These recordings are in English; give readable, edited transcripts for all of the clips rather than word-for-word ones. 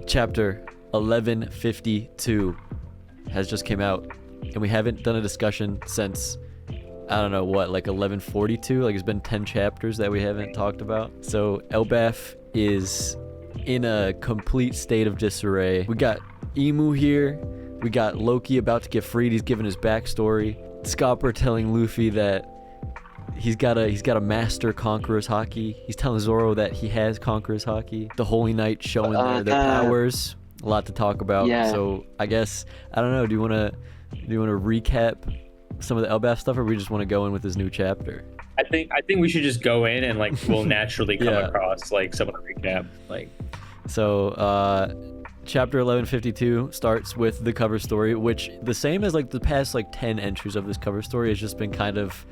Chapter 1152 has just came out, and we haven't done a discussion since, I don't know what, like 1142. Like, it's been 10 chapters that we haven't talked about. So Elbaf is in a complete state of disarray. We got Emu here. We got Loki about to get freed. He's giving his backstory. Scopper telling Luffy that he's got a master Conqueror's Haki. He's telling Zoro that he has Conqueror's Haki. The Holy Knight showing their powers. A lot to talk about. Yeah. So I guess, I don't know. Do you wanna recap some of the Elbaf stuff, or we just want to go in with this new chapter? I think we should just go in and like we'll naturally come Yeah. across like some of the recap. Like, so chapter 1152 starts with the cover story, which the same as like the past like 10 entries of this cover story has just been kind of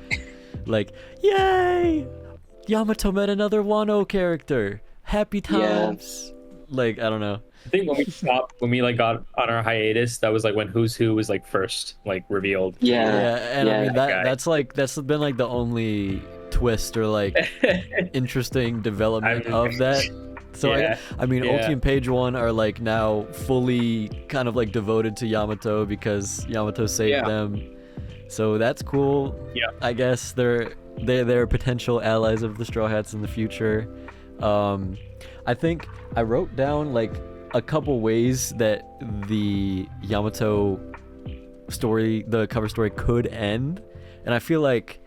like, yay, Yamato met another Wano character, happy times. Like, I don't know. I think when we like got on our hiatus, that was like when Who's Who was like first like revealed. And I mean guy. that's been like the only twist or like interesting development of that. So I mean, Ulti and Page 1 are like now fully kind of like devoted to Yamato because Yamato saved them. So that's cool. Yeah. I guess they're potential allies of the Straw Hats in the future. I think I wrote down like a couple ways that the Yamato story, the cover story, could end, and I feel like,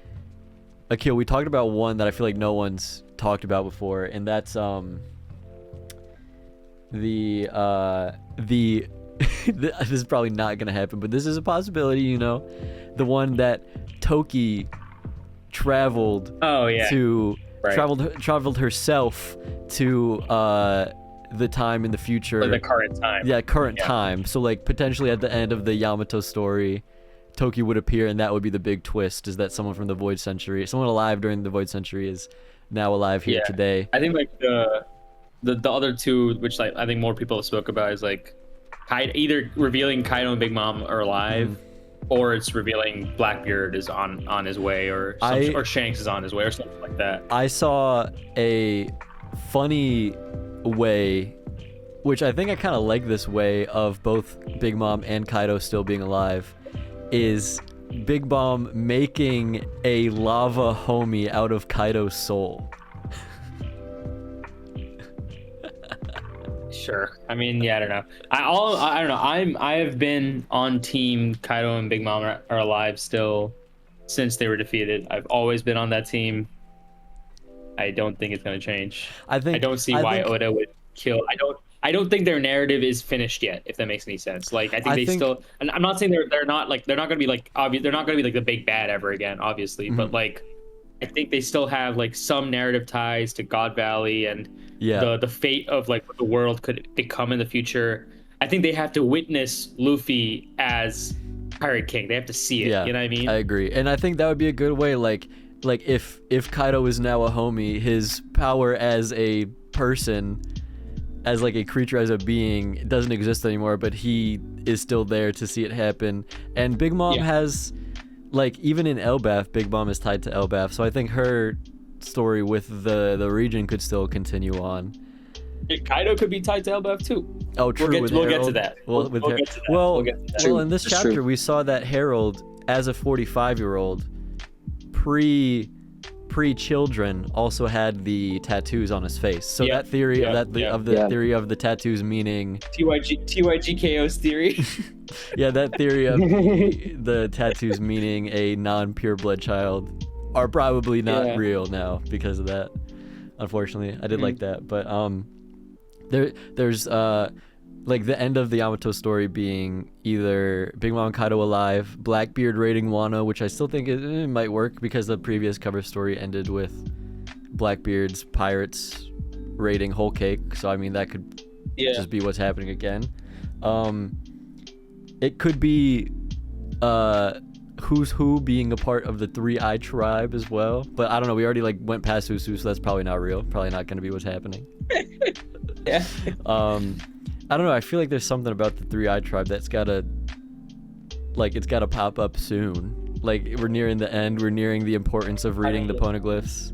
Akil, we talked about one that I feel like no one's talked about before, and that's this is probably not gonna happen, but this is a possibility, you know, the one that Toki traveled traveled herself to the time in the future, or the current time. Time. So like potentially at the end of the Yamato story, Toki would appear, and that would be the big twist, is that someone from the Void Century, someone alive during the Void Century, is now alive here today. I think like the other two, which like I think more people have spoke about, is like either revealing Kaido and Big Mom are alive, or it's revealing Blackbeard is on his way, or Shanks is on his way, or something like that. I saw a funny way, which I think I kind of like this way of both Big Mom and Kaido still being alive, is Big Mom making a lava homie out of Kaido's soul. Sure. I mean, I don't know. I don't know. I have been on team Kaido and Big Mom are alive still since they were defeated. I've always been on that team. I don't think it's going to change. I don't see why Oda would kill. I don't think their narrative is finished yet, if that makes any sense. Like, I think still, and I'm not saying they're not going to be like obvious. They're not going to be like the big bad ever again, obviously. But like, I think they still have like some narrative ties to God Valley and the fate of like what the world could become in the future. I think they have to witness Luffy as Pirate King. They have to see it. You know what I mean? I agree, and I think that would be a good way. Like if Kaido is now a homie, his power as a person, as like a creature, as a being, doesn't exist anymore, but he is still there to see it happen. And Big Mom has, like, even in Elbaf, Big Mom is tied to Elbaf, so I think her story with the region could still continue on. Kaido could be tied to Elbaf too. Oh, true. We'll get to that. We'll get to that. Well, True. In this It's chapter, true. we saw that Harald, as a 45-year-old, pre-children, also had the tattoos on his face. So that theory theory of the tattoos meaning TYGKO's theory. that theory of the tattoos meaning a non-pure blood child are probably not real now because of that. Unfortunately, I did like that, but there's like the end of the Yamato story being either Big Mom and Kaido alive, Blackbeard raiding Wano, which I still think it might work because the previous cover story ended with Blackbeard's pirates raiding Whole Cake, so I mean that could just be what's happening again. It could be Who's Who being a part of the Three-Eye Tribe as well, but I don't know, we already like went past Who's Who, so that's probably not real, probably not going to be what's happening. I don't know, I feel like there's something about the Three-Eye Tribe that's gotta pop up soon. Like, we're nearing the end, we're nearing the importance of reading the poneglyphs.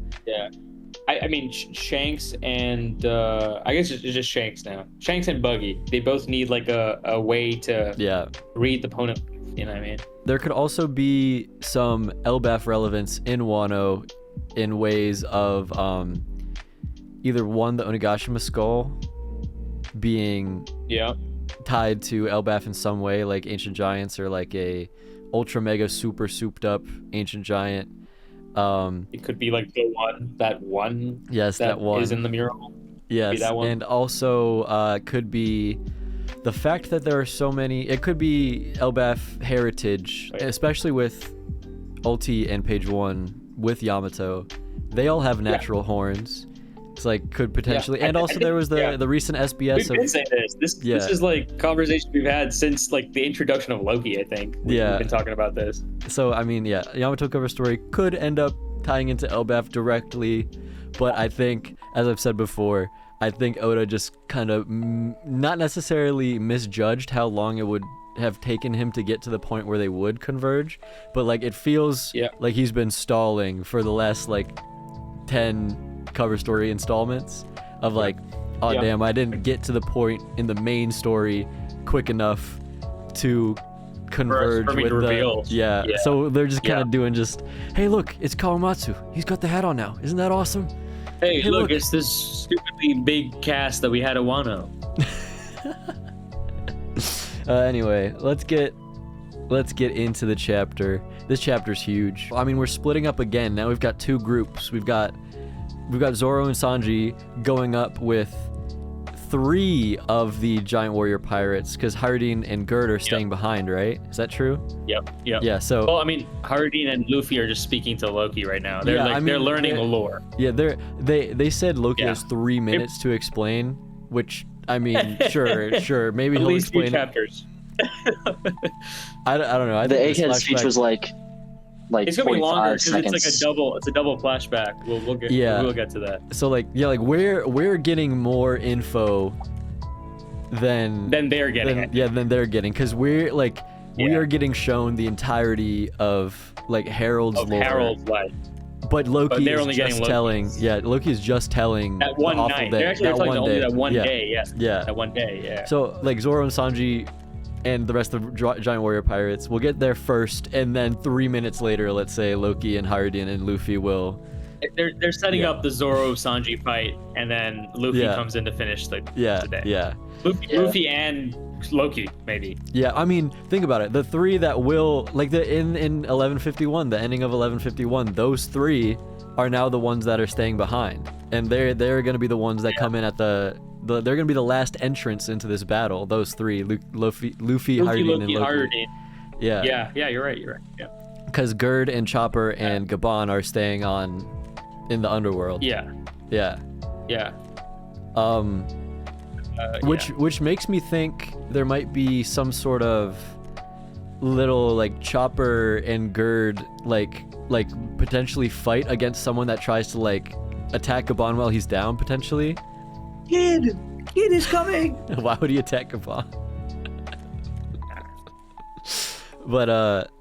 I mean, Shanks and I guess it's just Shanks now. Shanks and Buggy. They both need like a way to read the opponent. You know what I mean? There could also be some Elbaf relevance in Wano in ways of either one, the Onigashima skull being tied to Elbaf in some way, like ancient giants, or like a ultra mega super souped up ancient giant. It could be like that one that one is in the mural. Yes, that one. And also could be the fact that there are so many. It could be Elbaf heritage, especially with Ulti and Page 1 with Yamato. They all have natural horns. It's like could potentially, and also there was the recent SBS. We've been saying this. This is like conversation we've had since like the introduction of Loki. I think we've been talking about this. So I mean, Yamato cover story could end up tying into Elbaf directly, but I think, as I've said before, I think Oda just kind of not necessarily misjudged how long it would have taken him to get to the point where they would converge, but like it feels like he's been stalling for the last like 10 cover story installments of like, damn, I didn't get to the point in the main story quick enough to converge with the reveal. So they're just kind of doing just, hey look, it's Kawamatsu, he's got the hat on now, isn't that awesome? Hey look, it's this stupidly big cast that we had at Wano. Anyway, let's get into the chapter. This chapter's huge. I mean, we're splitting up again. Now we've got two groups. We've got Zoro and Sanji going up with 3 of the giant warrior pirates, because Haraldine and Gerd are staying behind, right? Is that true? Yep. Yeah, so... Well, I mean, Haraldine and Luffy are just speaking to Loki right now. They're they're learning the lore. Yeah, they said Loki has 3 minutes to explain, which, I mean, sure, maybe he'll explain... At least 3 chapters. I don't know. I the think Egghead speech was like it's gonna be longer because seconds. it's a double flashback. We'll get to that. So like we're getting more info than they're getting. Than they're getting, because we are getting shown the entirety of like Harold's lore. Harold's life. But Loki they're is only just telling. Loki is just telling that one night. Day. They're actually telling only that one day. Yeah. That one day. Yeah. So like Zoro and Sanji and the rest of the giant warrior pirates will get there first, and then 3 minutes later, let's say, Loki and Haraldine and Luffy will... They're setting up the Zoro-Sanji fight, and then Luffy comes in to finish the day. Yeah. Luffy and Loki, maybe. Yeah, I mean, think about it. The 3 that will... Like, in 1151, the ending of 1151, those 3 are now the ones that are staying behind. And they're going to be the ones that come in at the... They're going to be the last entrance into this battle. Those 3, Luffy, Haraldine, and Loki. Haraldine. Yeah, you're right. Yeah. Because Gerd and Chopper and Gaban are staying on in the underworld. Yeah. Which makes me think there might be some sort of little like Chopper and Gerd like potentially fight against someone that tries to like attack Gaban while he's down potentially. Kid is coming. Why would he attack Gaban? But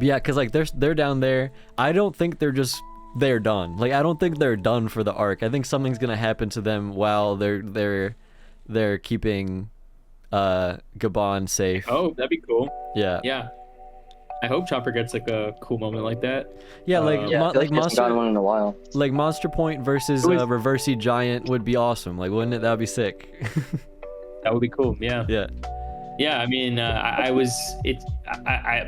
yeah, because like they're down there. I don't think they're done. Like I don't think they're done for the arc. I think something's gonna happen to them while they're keeping Gaban safe. Oh, that'd be cool. Yeah. I hope Chopper gets like a cool moment like that. Yeah, like Monster got one in a while. Like Monster Point versus Reversey Giant would be awesome. Like, wouldn't it? That would be sick. That would be cool. Yeah. Yeah. I mean,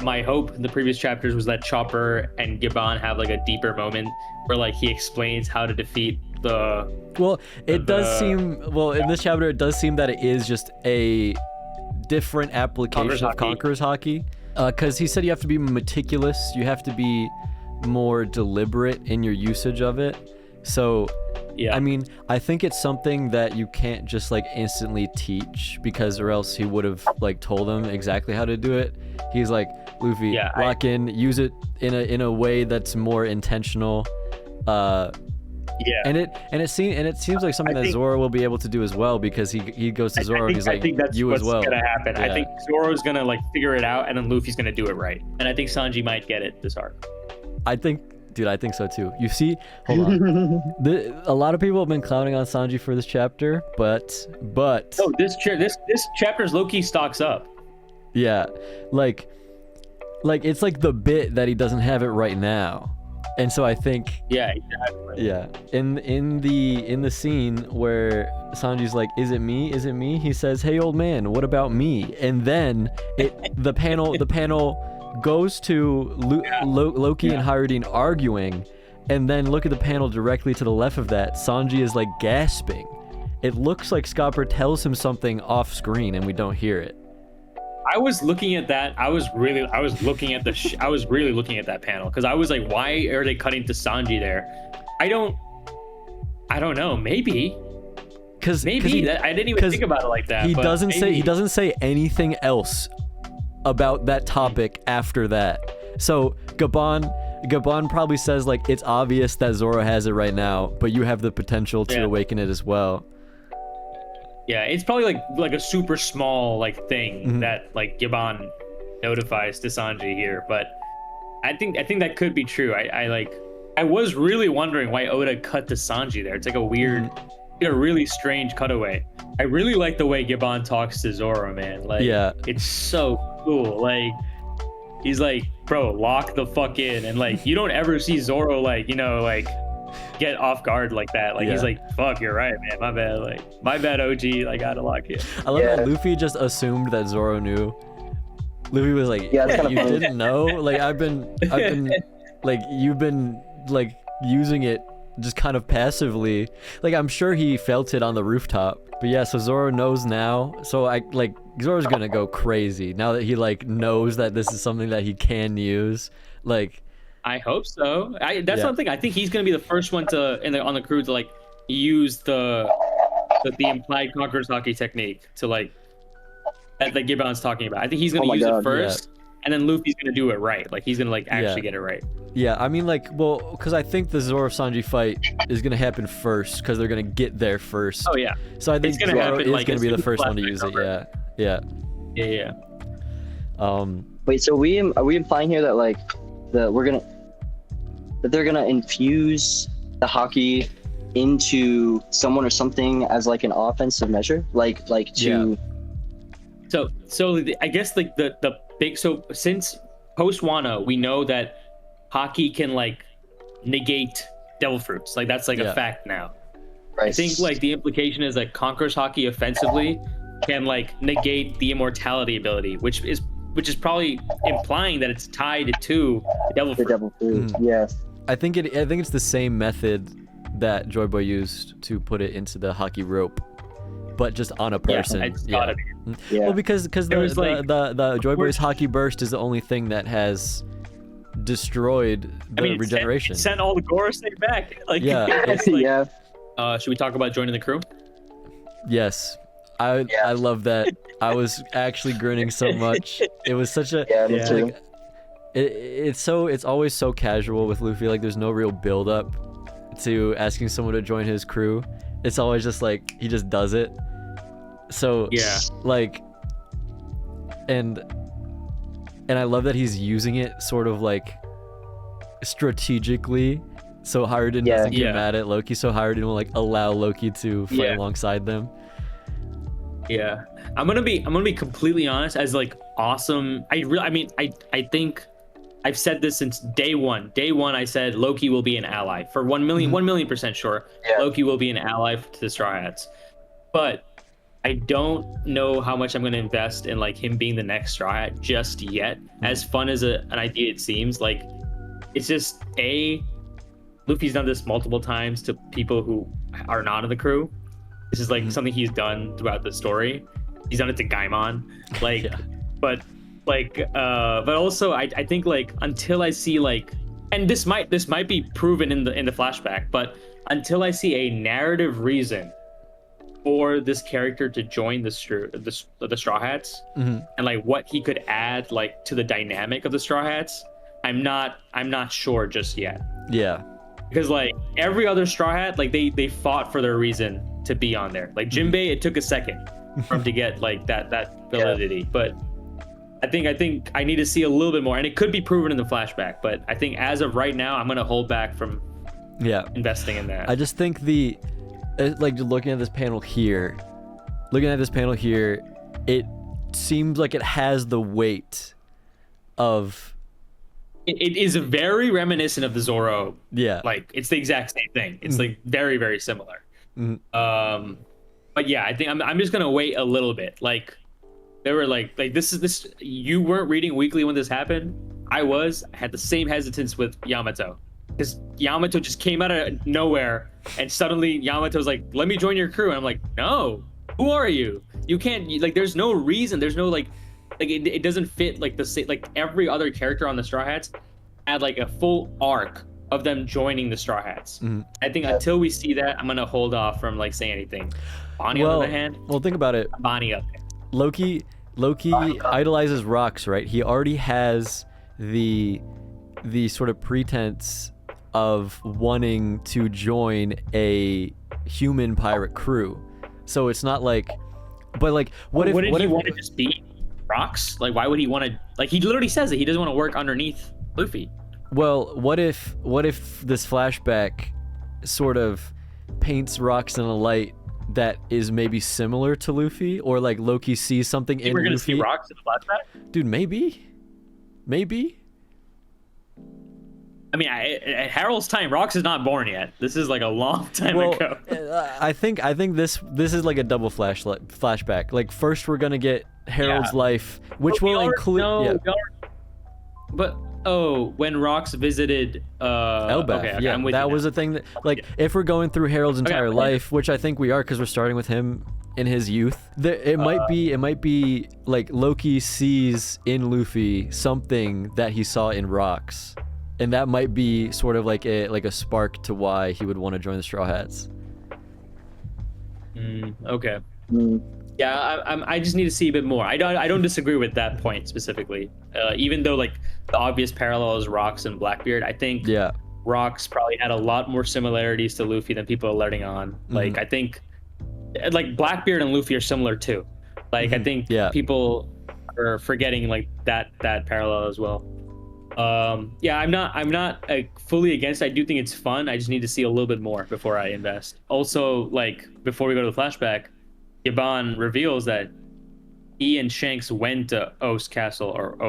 my hope in the previous chapters was that Chopper and Gaban have like a deeper moment where like he explains how to defeat the. Well, it does seem. Well, in this chapter, it does seem that it is just a different application of Conqueror's Haki. Because he said you have to be meticulous, you have to be more deliberate in your usage of it. So, I mean, I think it's something that you can't just like instantly teach, because or else he would have like told him exactly how to do it. He's like, Luffy, lock in, use it in a way that's more intentional. And it seems like something that Zoro will be able to do as well, because he goes to Zoro and he's like, you as well. I think that's what's gonna happen. I think Zoro's gonna like figure it out, and then Luffy's gonna do it right. And I think Sanji might get it this arc. I think Dude, I think so too. You see, hold on. A lot of people have been clowning on Sanji for this chapter, but Oh, this chapter's Loki stocks up. yeah, like it's like the bit that he doesn't have it right now, and so I think Yeah, exactly. yeah, in the scene where Sanji's like, "Is it me? Is it me?" He says, "Hey, old man, what about me?" And then the panel goes to Loki and Harald arguing, and then look at the panel directly to the left of that. Sanji is like gasping. It looks like Scopper tells him something off screen, and we don't hear it. I was looking at that. I was really looking at that panel because I was like, why are they cutting to Sanji there? I don't know. Maybe I didn't even think about it like that. He but doesn't maybe. say anything else about that topic after that. So Gaban probably says like, it's obvious that Zoro has it right now, but you have the potential to awaken it as well. Yeah, it's probably like a super small like thing that like Gaban notifies to Sanji here, but I think that could be true. I was really wondering why Oda cut to Sanji there. It's like a weird, a really strange cutaway. I really like the way Gaban talks to Zoro, man. Like, yeah, it's so cool. Like, he's like, bro, lock the fuck in, and like you don't ever see Zoro like get off guard like that. Like he's like, fuck, you're right, man. My bad. Like, my bad, OG. I gotta lock in. I love that Luffy just assumed that Zoro knew. Luffy was like, you didn't know? Like, I've been like, you've been like using it just kind of passively. Like, I'm sure he felt it on the rooftop. But yeah, so Zoro knows now. So Zoro's gonna go crazy now that he like knows that this is something that he can use. Like, I hope so. That's something I think he's gonna be the first one on the crew to like use the implied Conqueror's Haki technique to like that Gibbon's talking about. I think he's gonna use it first, and then Luffy's gonna do it right. Like he's gonna like actually get it right. Yeah, I mean like, well, because I think the Zoro Sanji fight is gonna happen first because they're gonna get there first. Oh yeah. So I think Zoro is gonna be the first one to use it. Yeah. Wait, so are we implying here that like that they're gonna infuse the Haki into someone or something as like an offensive measure, like to. So I guess like the big, so since post Wano we know that Haki can like negate devil fruits, like that's like a fact now. Right. I think like the implication is like Conqueror's Haki offensively can like negate the immortality ability, which is probably implying that it's tied to the devil fruit. Yes. I think it's the same method that Joy Boy used to put it into the Haki rope, but just on a person. It's gotta be. Well, because the Joy Boy's Haki burst is the only thing that has destroyed the regeneration. Sent all the Gorosei back. Like, should we talk about joining the crew? Yes. I love that. I was actually grinning so much. It was such a me too. like, it's always so casual with Luffy. Like, there's no real build up to asking someone to join his crew. It's always just like he just does it. So like, and I love that he's using it sort of like strategically, so Harald doesn't get mad at Loki. So Harald will like allow Loki to fight alongside them. Yeah, I'm gonna be completely honest. As like awesome, I think I've said this since day one. Day one, I said Loki will be an ally for 1 million% sure. Loki will be an ally to the Straw Hats, but I don't know how much I'm gonna invest in like him being the next Straw Hat just yet. As fun as an idea it seems, like it's just Luffy's done this multiple times to people who are not in the crew. This is like something he's done throughout the story. He's done it to Gaimon, like, but also I think like until I see like, and this might be proven in the flashback, but until I see a narrative reason for this character to join the Straw Hats and like what he could add like to the dynamic of the Straw Hats, I'm not sure just yet. Yeah. Because like every other Straw Hat, like they fought for their reason to be on there. Like Jinbei, it took a second for him to get like that validity. But I think I need to see a little bit more, and it could be proven in the flashback. But I think as of right now, I'm gonna hold back from investing in that. I just think like looking at this panel here, it seems like it has the weight of. It is very reminiscent of the Zorro. Yeah. Like it's the exact same thing. It's like very, very similar. But yeah, I think I'm just gonna wait a little bit. Like they were like this. You weren't reading weekly when this happened. I had the same hesitance with Yamato. Because Yamato just came out of nowhere, and suddenly Yamato's like, "Let me join your crew." And I'm like, "No, who are you? You can't. Like, there's no reason. There's no like it doesn't fit like every other character on the Straw Hats had like a full arc of them joining the Straw Hats. I think until we see that, I'm gonna hold off from like saying anything. Bonnie on the other hand, well, think about it. Bonnie up there. Loki idolizes rocks, right? He already has the sort of pretense of wanting to join a human pirate crew, so it's not like, but like, what if he want to just be rocks? Like, why would he want to? Like, he literally says that he doesn't want to work underneath Luffy. Well, what if this flashback sort of paints rocks in a light that is maybe similar to Luffy, or like Loki sees something in Luffy? We're gonna see rocks in the flashback, dude. Maybe. I mean, at Harold's time, Rocks is not born yet. This is like a long time ago. I think this is like a double flashback. Like, first we're gonna get Harold's life, which will include. But when Rocks visited Elbaf, okay, that was a thing that, like, if we're going through Harold's entire life, which I think we are, because we're starting with him in his youth. It might be like Loki sees in Luffy something that he saw in Rocks. And that might be sort of like a spark to why he would want to join the Straw Hats. Okay. Yeah, I just need to see a bit more. I don't disagree with that point specifically. Even though like the obvious parallel is Rocks and Blackbeard, I think Rocks probably had a lot more similarities to Luffy than people are letting on. Like I think like Blackbeard and Luffy are similar too. Like I think people are forgetting like that parallel as well. I'm not fully against it. I do think it's fun. I just need to see a little bit more before I invest. Also, like, before we go to the flashback, Gaban reveals that he and Shanks went to Oast Castle.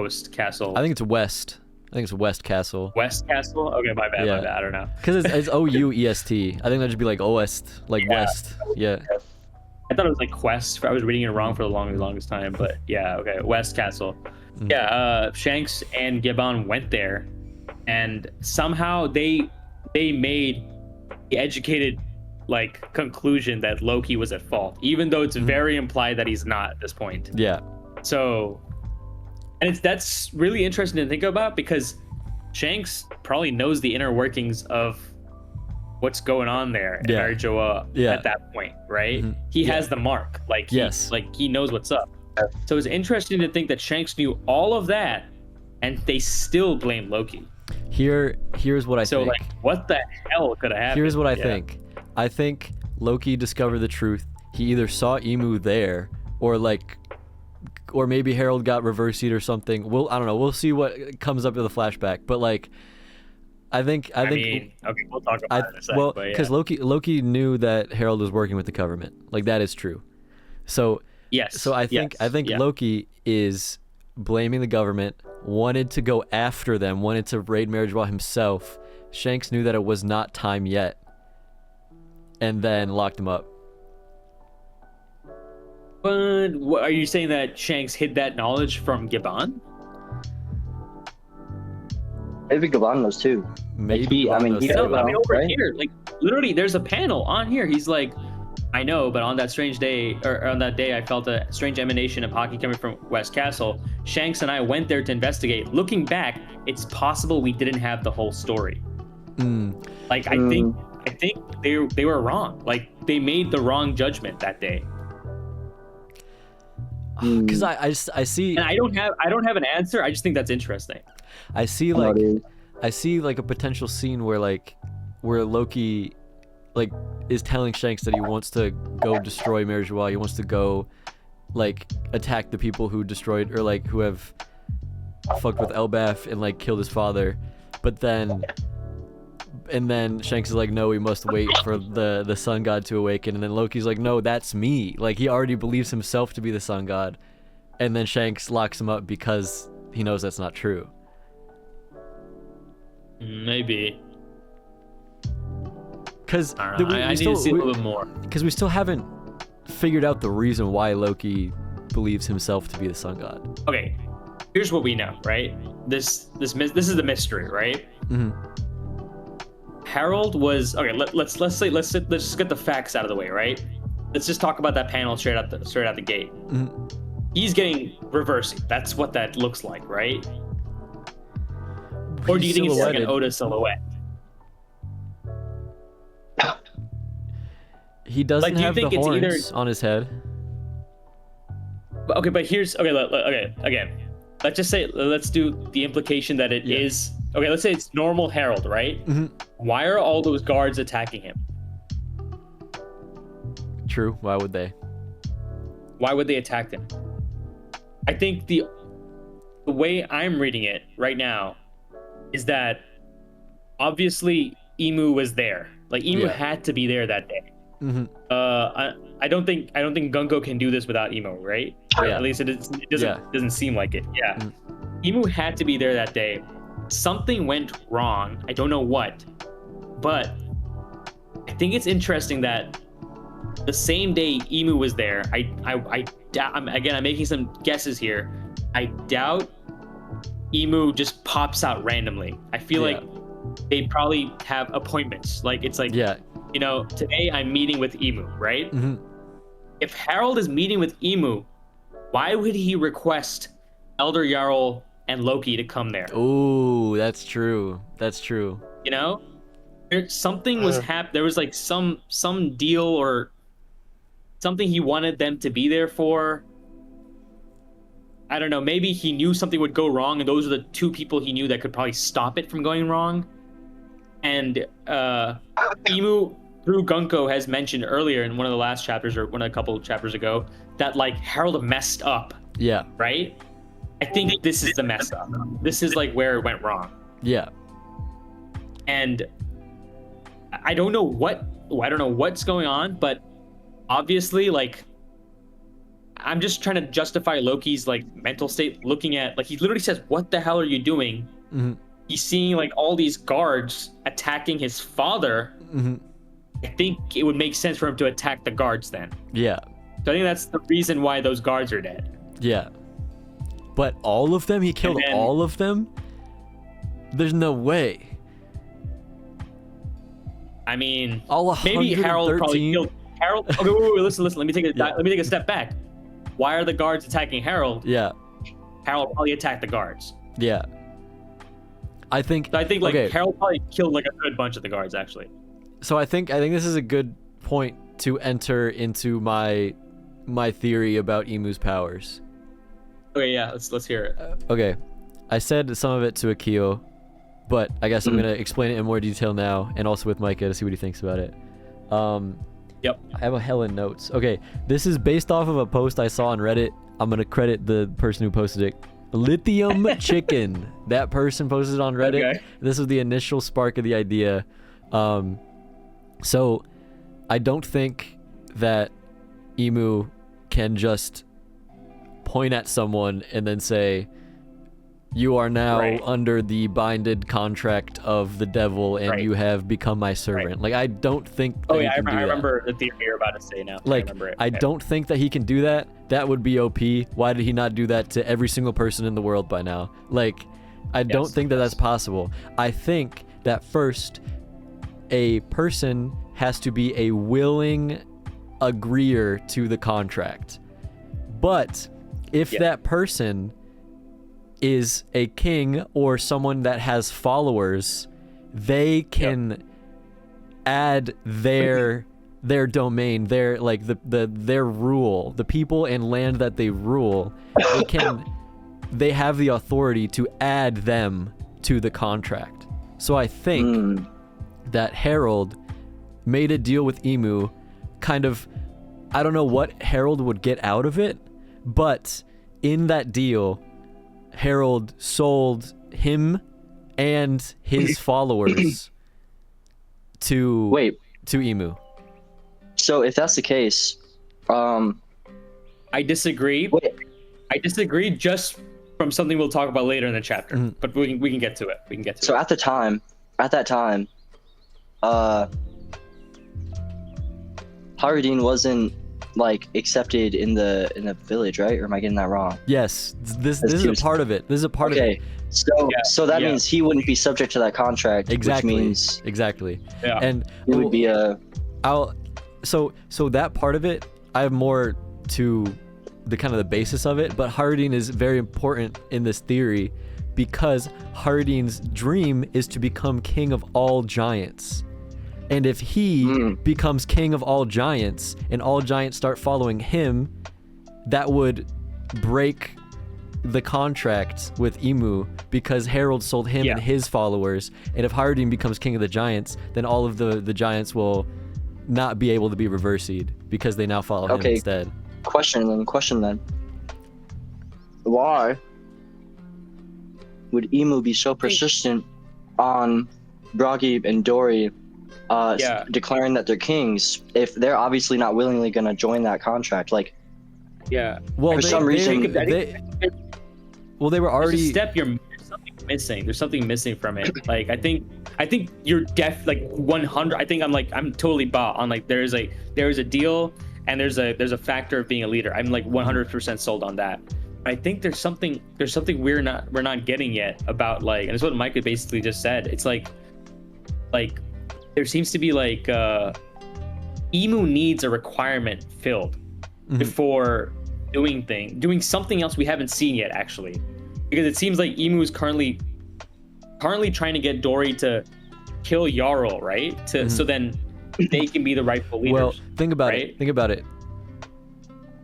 I think it's West. West Castle. West Castle? Okay, my bad. I don't know. Because it's OUEST. I think that'd just be like Oest, like West. Yeah. I thought it was like Quest. I was reading it wrong for the longest time, but yeah, okay, West Castle. Yeah, Shanks and Gaban went there, and somehow they made the educated like conclusion that Loki was at fault, even though it's very implied that he's not at this point. Yeah. So, and that's really interesting to think about, because Shanks probably knows the inner workings of what's going on there in Marijoa at that point, right? He has the mark, like he knows what's up. So it's interesting to think that Shanks knew all of that, and they still blame Loki. Here's what I think. So like, what the hell could have happened? Here's what I think. I think Loki discovered the truth. He either saw Emu there, or maybe Harald got reversied or something. I don't know. We'll see what comes up in the flashback. But like, I think. Okay, we'll talk about it in a second. Well, because Loki knew that Harald was working with the government. Like, that is true. So. Yes. So I think Loki is blaming the government, wanted to go after them, wanted to raid Marijoa himself. Shanks knew that it was not time yet, and then locked him up. But are you saying that Shanks hid that knowledge from Gaban? Maybe Gaban knows too. Maybe. Over here, like literally, there's a panel on here. He's like, I know, but on that day, I felt a strange emanation of hockey coming from West Castle. Shanks and I went there to investigate. Looking back, it's possible we didn't have the whole story. Like, I think they were wrong. Like, they made the wrong judgment that day. Because I see, and I don't have an answer. I just think that's interesting. I see like a potential scene where Loki is telling Shanks that he wants to go destroy Marijoa. He wants to go like attack the people who destroyed or like who have fucked with Elbaf and like killed his father, but then Shanks is like, no, we must wait for the sun god to awaken, and then Loki's like, no, that's me. Like he already believes himself to be the sun god, and then Shanks locks him up because he knows that's not true. Maybe. Because I need to see a little bit more. Because we still haven't figured out the reason why Loki believes himself to be the sun god. Okay, here's what we know, right? This is the mystery, right? Mm-hmm. Harald was okay. Let's just get the facts out of the way, right? Let's just talk about that panel straight out the gate. Mm-hmm. He's getting reversing. That's what that looks like, right? Or do you think it's like an Oda silhouette? He doesn't have the horns either... on his head. Okay, but here's okay. Again, let's do the implication that it is. Okay, let's say it's normal Harald, right? Mm-hmm. Why are all those guards attacking him? True. Why would they? Why would they attack him? I think the way I'm reading it right now is that obviously Emu was there. Like Emu had to be there that day. Mm-hmm. I don't think Gunko can do this without Emu, right? Yeah. At least it doesn't seem like it. Yeah. Mm-hmm. Emu had to be there that day. Something went wrong. I don't know what, but I think it's interesting that the same day Emu was there, I'm making some guesses here. I doubt Emu just pops out randomly. I feel like they probably have appointments. Like it's like, you know, today I'm meeting with Emu, right? Mm-hmm. If Harald is meeting with Emu, why would he request Elder Jarl and Loki to come there? Ooh, that's true. That's true. You know, something was there was like some deal or something he wanted them to be there for. I don't know. Maybe he knew something would go wrong, and those are the two people he knew that could probably stop it from going wrong. And Emu through Gunko has mentioned earlier in one of the last chapters or a couple of chapters ago that like Harald messed up. Yeah. Right? I think this is the mess up. This is like where it went wrong. Yeah. And I don't know what's going on, but obviously like I'm just trying to justify Loki's like mental state looking at like he literally says, "What the hell are you doing?" Mm-hmm. He's seeing like all these guards attacking his father. Mm-hmm. I think it would make sense for him to attack the guards then. Yeah. So I think that's the reason why those guards are dead. Yeah. But all of them? He killed all of them? There's no way. I mean, all 113? Maybe Harald probably killed Harald. Okay, wait, listen. Let me take a step back. Why are the guards attacking Harald? Yeah. Harald probably attacked the guards. Yeah. I think like Harald probably killed like a good bunch of the guards actually. So I think this is a good point to enter into my theory about Emu's powers. Okay, yeah, let's hear it. Okay. I said some of it to Akio, but I guess I'm going to explain it in more detail now and also with Micah to see what he thinks about it. Yep. I have a hell of notes. Okay, this is based off of a post I saw on Reddit. I'm going to credit the person who posted it. Lithium Chicken. That person posted on Reddit. Okay. This was the initial spark of the idea. So I don't think that Emu can just point at someone and then say, "You are now under the binded contract of the devil and you have become my servant." Like I don't think that he can do that. I remember the theory you're about to say now. Like I don't think that he can do that. That would be OP. Why did he not do that to every single person in the world by now? Like I don't think that that's possible. I think that first a person has to be a willing agreeer to the contract. But if that person is a king or someone that has followers, they can add their domain, their like their rule, the people and land that they rule. They have the authority to add them to the contract. So I think that Harald made a deal with Emu, kind of. I don't know what Harald would get out of it, But in that deal, Harald sold him and his followers to Emu. So if that's the case, I disagree. wait, I disagree just from something we'll talk about later in the chapter. Mhm. But we can get to it. We can get to so it. at that time, Haradin wasn't like accepted in the village, right? Or am I getting that wrong? Yes, this is a part of it. This is a part of it. Okay, so that means he wouldn't be subject to that contract, Exactly. which means Exactly. Yeah. And it would be a so that part of it, I have more to the kind of the basis of it, but Haradin is very important in this theory because Haradin's dream is to become king of all giants. And if he becomes king of all giants and all giants start following him, that would break the contract with Emu because Harald sold him and his followers. And if Haradin becomes king of the giants, then all of the giants will not be able to be reversied because they now follow him instead. Question then. Why would Emu be so persistent on Bragi and Dory declaring that they're kings if they're obviously not willingly going to join that contract? Like, well, for some reason, they were already. There's something missing. There's something missing from it. Like I think you're like 100. I'm totally bought on like there is a deal and there's a factor of being a leader. I'm like 100% sold on that. I think there's something we're not getting yet about like, and it's what Micah basically just said. It's like there seems to be like Emu needs a requirement filled before doing something else we haven't seen yet, actually, because it seems like Emu is currently trying to get Dory to kill Jarl, right? So then they can be the rightful leaders. Well, think about it.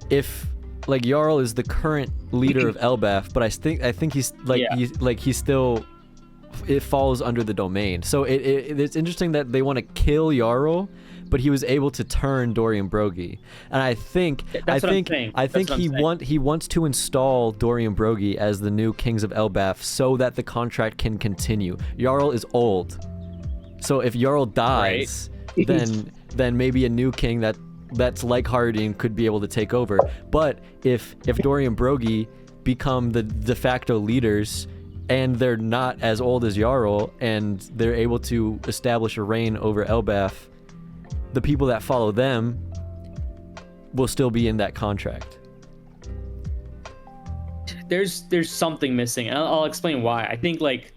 If like Jarl is the current leader of Elbaf, but I think he's he's still, it falls under the domain. So it's interesting that they want to kill Jarl, but he was able to turn Dory and Broggy, and I think he wants to install Dory and Broggy as the new kings of Elbaf so that the contract can continue. Jarl is old, so if Jarl dies, then maybe a new king that's like Haradin could be able to take over. But if Dory and Broggy become the de facto leaders and they're not as old as Jarl and they're able to establish a reign over Elbaf, the people that follow them will still be in that contract. There's something missing, and I'll explain why. I think like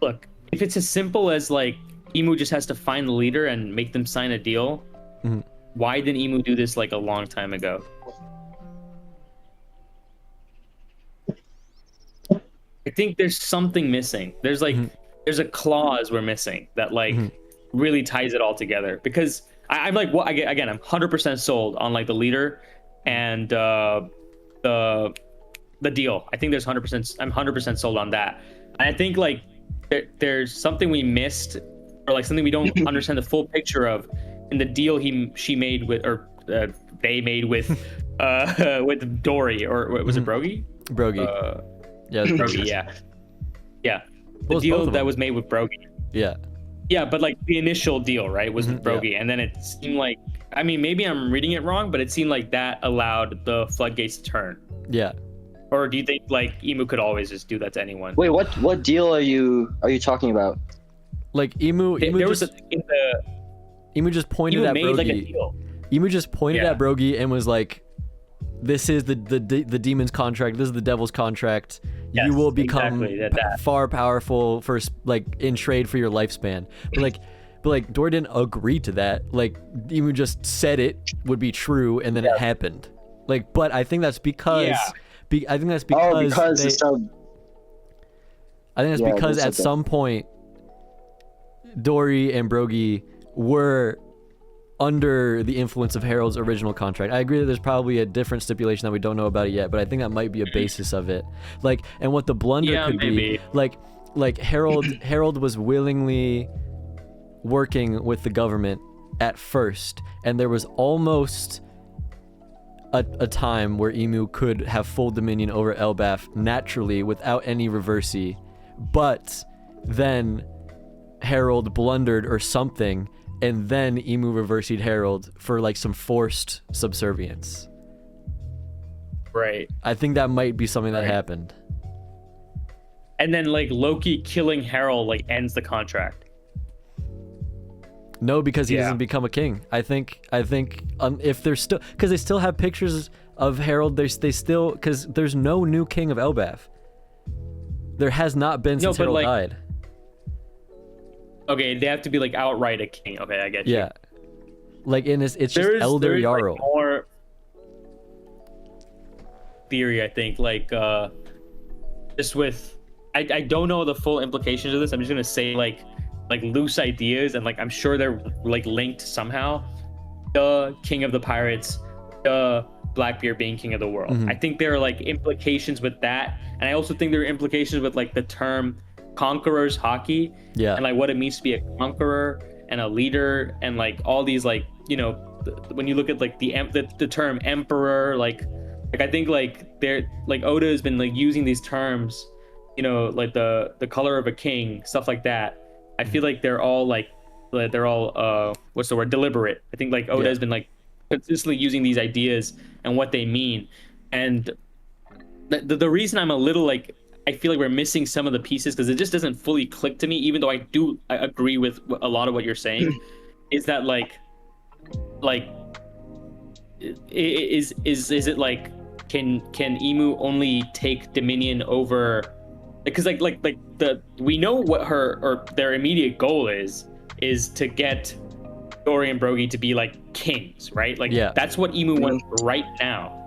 look, if it's as simple as like Emu just has to find the leader and make them sign a deal, why didn't Emu do this like a long time ago? I think there's something missing. There's like there's a clause we're missing that like really ties it all together, because I'm like, well, again, I'm 100% sold on like the leader and the deal. I think there's 100%. I'm 100% sold on that. And I think like there's something we missed, or like something we don't understand the full picture of in the deal she made with, or they made with Dory, or was it Broggy? Broggy. Yeah, it was Broggy. Yeah. The deal that was made with Broggy. Yeah, but like the initial deal, right, was with Broggy, and then it seemed like, I mean, maybe I'm reading it wrong, but it seemed like that allowed the floodgates to turn. Yeah. Or do you think like Emu could always just do that to anyone? Wait, what deal are you talking about? Like Emu just pointed at Broggy. Like a deal. Emu just pointed at Broggy and was like, "This is the demon's contract. This is the devil's contract. Yes, you will become far powerful for like in trade for your lifespan." But like Dory didn't agree to that. Like Emu just said it would be true, and then it happened. Like, but I think that's because I think that's because at some point Dory and Broggy were under the influence of Harald's original contract. I agree that there's probably a different stipulation that we don't know about it yet, but I think that might be a basis of it. Like, and what the blunder could be, like Harald was willingly working with the government at first, and there was almost a time where Emu could have full dominion over Elbaf naturally without any reversey, but then Harald blundered or something, and then Emu reversied Harald for like some forced subservience. Right. I think that might be something that happened. And then like Loki killing Harald like ends the contract. No, because he doesn't become a king. I think if there's still, because they still have pictures of Harald. They still, because there's no new king of Elbaf. There has not been since Harald died. Okay, they have to be like outright a king. Okay, I get you. Yeah, like it's just Elder Jarl. Like more theory, I think, like just with I don't know the full implications of this. I'm just gonna say like loose ideas, and like I'm sure they're like linked somehow. The king of the pirates, the Blackbeard being king of the world. I think there are like implications with that, and I also think there are implications with like the term conqueror's hockey, and like what it means to be a conqueror and a leader, and like all these like, you know, when you look at like the term emperor, like I think like they're like Oda has been like using these terms, you know, like the color of a king, stuff like that. I feel like they're all what's the word, deliberate. I think like Oda has been like consistently using these ideas and what they mean, and the reason I'm a little like, I feel like we're missing some of the pieces because it just doesn't fully click to me, even though I agree with a lot of what you're saying, is that like is it like can Emu only take dominion over, because we know what their immediate goal is to get Dory and Brogy to be like kings, right? Like that's what Emu wants right now.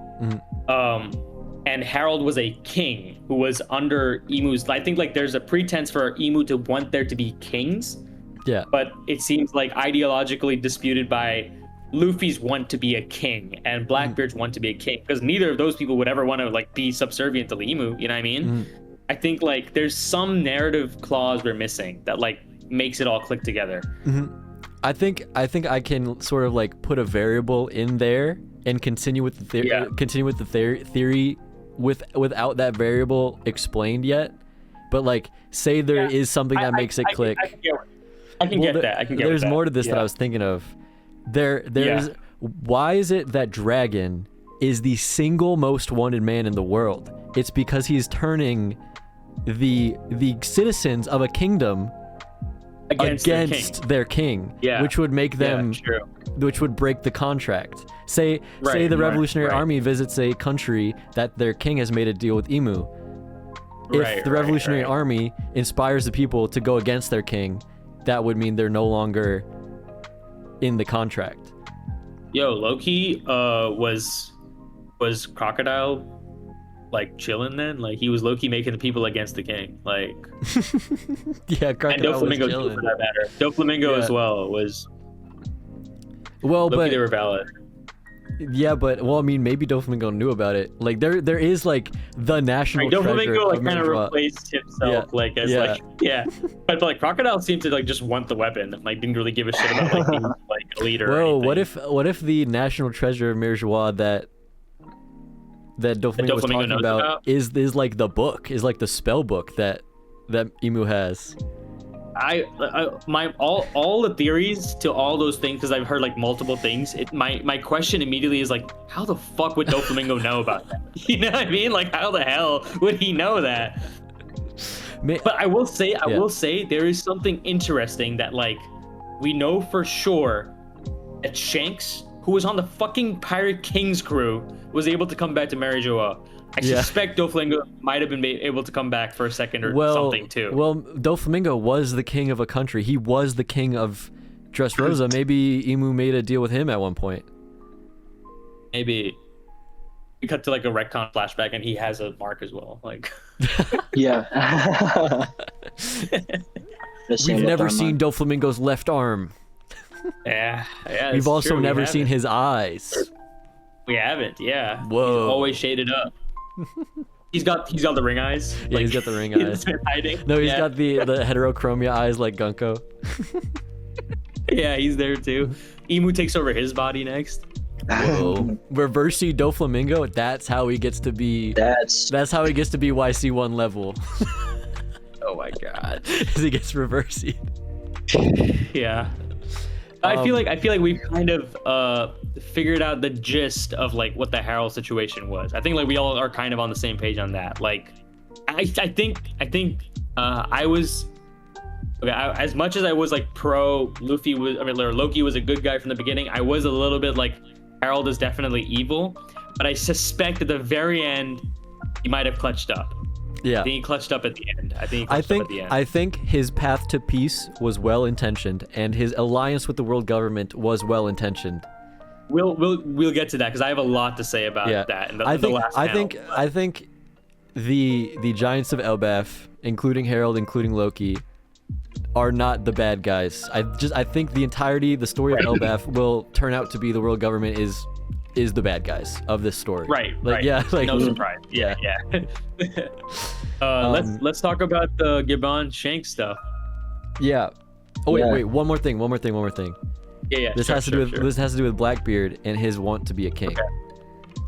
And Harald was a king who was under Emu's. I think like there's a pretense for Emu to want there to be kings. Yeah. But it seems like ideologically disputed by Luffy's want to be a king and Blackbeard's want to be a king, because neither of those people would ever want to like be subservient to Emu. You know what I mean? I think like there's some narrative clause we're missing that like makes it all click together. I think I can sort of like put a variable in there and continue with the theory without that variable explained yet, but like say there is something that makes it click. I can get that. There's more to this that I was thinking of. There's why is it that Dragon is the single most wanted man in the world? It's because he's turning the citizens of a kingdom against their king, which would make them, which would break the contract. Say the Revolutionary Army visits a country that their king has made a deal with Emu. If the Revolutionary Army inspires the people to go against their king, that would mean they're no longer in the contract. Yo, Loki was Crocodile like chilling then? Like he was Loki making the people against the king, like yeah, Crocodile and Doflamingo too, for that matter. Doflamingo as well was Loki, but they were valid. Yeah, but well, I mean, maybe Doflamingo knew about it. Like there is like the national treasure. Doflamingo like kind of replaced himself but like Crocodile seemed to like just want the weapon and like didn't really give a shit about like being like a leader. Whoa, what if the national treasure of Mirjois that Doflamingo was talking about is like the book, is like the spell book that Emu has? All the theories to all those things, because I've heard like multiple things. My question immediately is like, how the fuck would Doflamingo know about that? You know what I mean? Like, how the hell would he know that? But I will say there is something interesting that like we know for sure that Shanks, who was on the fucking Pirate King's crew, was able to come back to Marijoa. I suspect Doflamingo might have been able to come back for a second or something too. Well, Doflamingo was the king of a country. He was the king of Dressrosa. Maybe Emu made a deal with him at one point. Maybe. We cut to like a retcon flashback and he has a mark as well. Like yeah. We've never seen Doflamingo's left arm. Yeah. We've also never seen his eyes. We haven't, yeah. Whoa. He's always shaded up. He's got the ring eyes. Yeah, like, he's got the ring eyes. He's hiding. No, he's got the heterochromia eyes like Gunko. Yeah, he's there too. Emu takes over his body next. Whoa. Reversi Doflamingo, that's how he gets to be That's how he gets to be YC1 level. Oh my god. As he gets reversied. Yeah. I feel like we've kind of figured out the gist of like what the Harald situation was. I think like we all are kind of on the same page on that. Like I think I was okay, as much as I was like pro Luffy was, I mean, or Loki was a good guy from the beginning, I was a little bit like Harald is definitely evil, but I suspect at the very end he might have clutched up. Yeah. I think he clutched up at the end. I think his path to peace was well intentioned, and his alliance with the world government was well intentioned. We'll get to that because I have a lot to say about that. In the last panel. I think the Giants of Elbaf, including Harald, including Loki, are not the bad guys. I think the story of Elbaf will turn out to be the world government is the bad guys of this story. Right. Like, right. Yeah. Like, no surprise. Yeah. Let's talk about the Gaban Shanks stuff. Yeah. Oh wait. One more thing. Yeah. This has to do with Blackbeard and his want to be a king. Okay.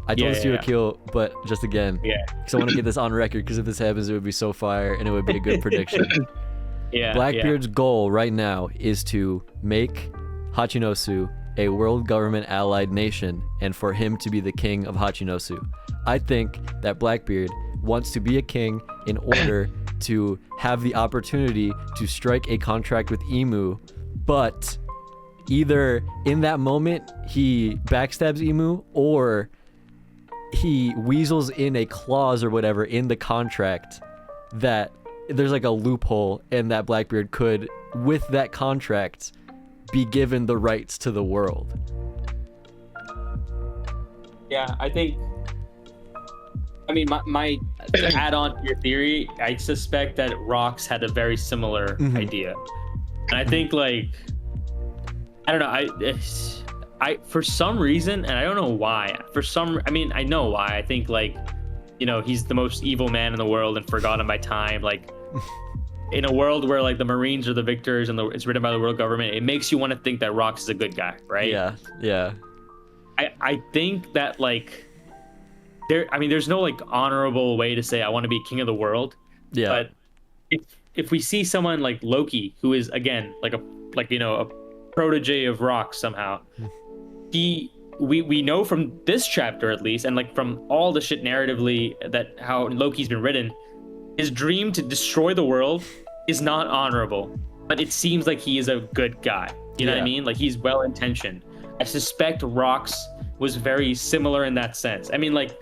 I told this to Akil, but just again, because I want to get this on record. Because if this happens, it would be so fire, and it would be a good prediction. Blackbeard's goal right now is to make Hachinosu a world government allied nation, and for him to be the king of Hachinosu. I think that Blackbeard wants to be a king in order to have the opportunity to strike a contract with Emu, but either in that moment he backstabs Emu, or he weasels in a clause or whatever in the contract that there's like a loophole, and that Blackbeard could, with that contract, be given the rights to the world. Yeah, I mean, my to add on to your theory, I suspect that Rox had a very similar idea, and I think like, I don't know, I for some reason, and I don't know why. I know why. I think like, you know, he's the most evil man in the world and forgotten by time. Like, in a world where like the Marines are the victors and it's written by the world government, it makes you want to think that Rox is a good guy, right? Yeah. I think that like there's no like honorable way to say I want to be king of the world. Yeah. But if we see someone like Loki, who is again like a protege of Rox somehow, we know from this chapter at least, and like from all the shit narratively that how Loki's been written, his dream to destroy the world is not honorable, but it seems like he is a good guy. You know what I mean? Like, he's well intentioned. I suspect Rox was very similar in that sense. I mean, like,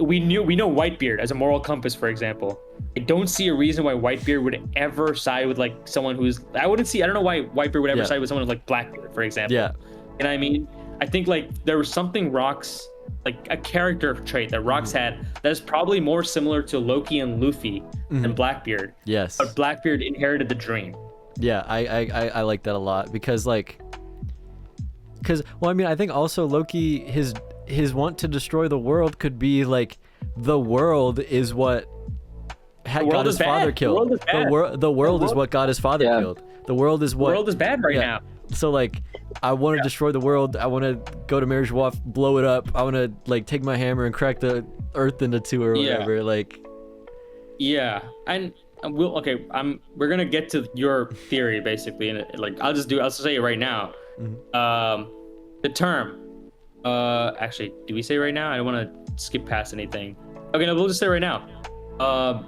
we know Whitebeard as a moral compass, for example. I don't see a reason why Whitebeard would ever side with like someone who's I don't know why Whitebeard would ever side with someone like Blackbeard, for example. Yeah. You know what I mean? I think like there was something Rox, like a character trait that Rox had that is probably more similar to Loki and Luffy than Blackbeard. Yes. But Blackbeard inherited the dream. Yeah, I like that a lot because I think also Loki, his want to destroy the world could be like the world is what got his father killed. The world is what got his father killed. The world is what. The world is bad right now. So like, I want to destroy the world. I want to go to Marriage Wharf, blow it up. I want to like take my hammer and crack the earth into two or whatever. Like. Yeah, and we're gonna get to your theory basically, and like I'll just say it right now. The term. Actually, do we say right now? I don't want to skip past anything. Okay, no, we'll just say right now.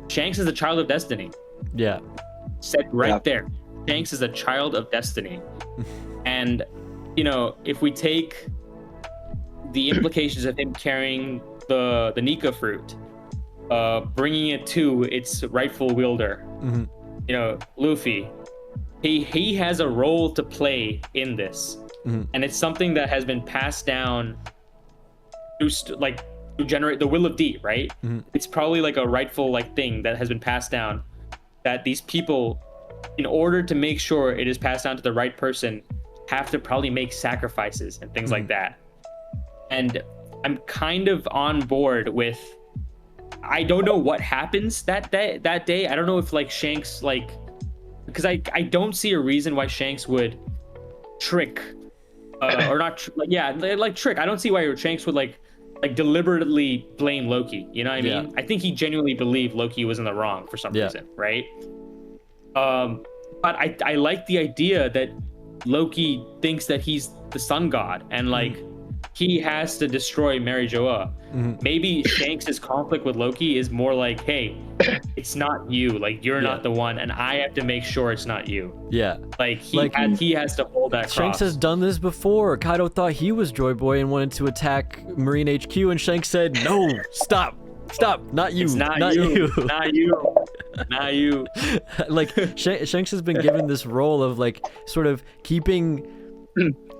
Shanks is a child of destiny. Yeah. Said right there. Shanks is a child of destiny. And, you know, if we take the implications of him carrying the Nika fruit, bringing it to its rightful wielder, you know, Luffy, he has a role to play in this. And it's something that has been passed down to generate the will of D, right? It's probably like a rightful like thing that has been passed down, that these people, in order to make sure it is passed down to the right person, have to probably make sacrifices and things like that. And I'm kind of on board with, I don't know what happens that day. I don't know if like Shanks, like, because I don't see a reason why Shanks would trick or not, like trick. I don't see why Shanks would like deliberately blame Loki. You know what I mean? Yeah. I think he genuinely believed Loki was in the wrong for some reason, right? But I like the idea that Loki thinks that he's the sun god and like he has to destroy Mary Joa. Maybe Shanks' conflict with Loki is more like, hey, it's not you, like you're not the one, and I have to make sure it's not you. Yeah. Like he has to hold that cross. Shanks has done this before. Kaido thought he was Joy Boy and wanted to attack Marine HQ, and Shanks said, "No, stop, not you, It's not you, not you, not you." Like Shanks has been given this role of like sort of keeping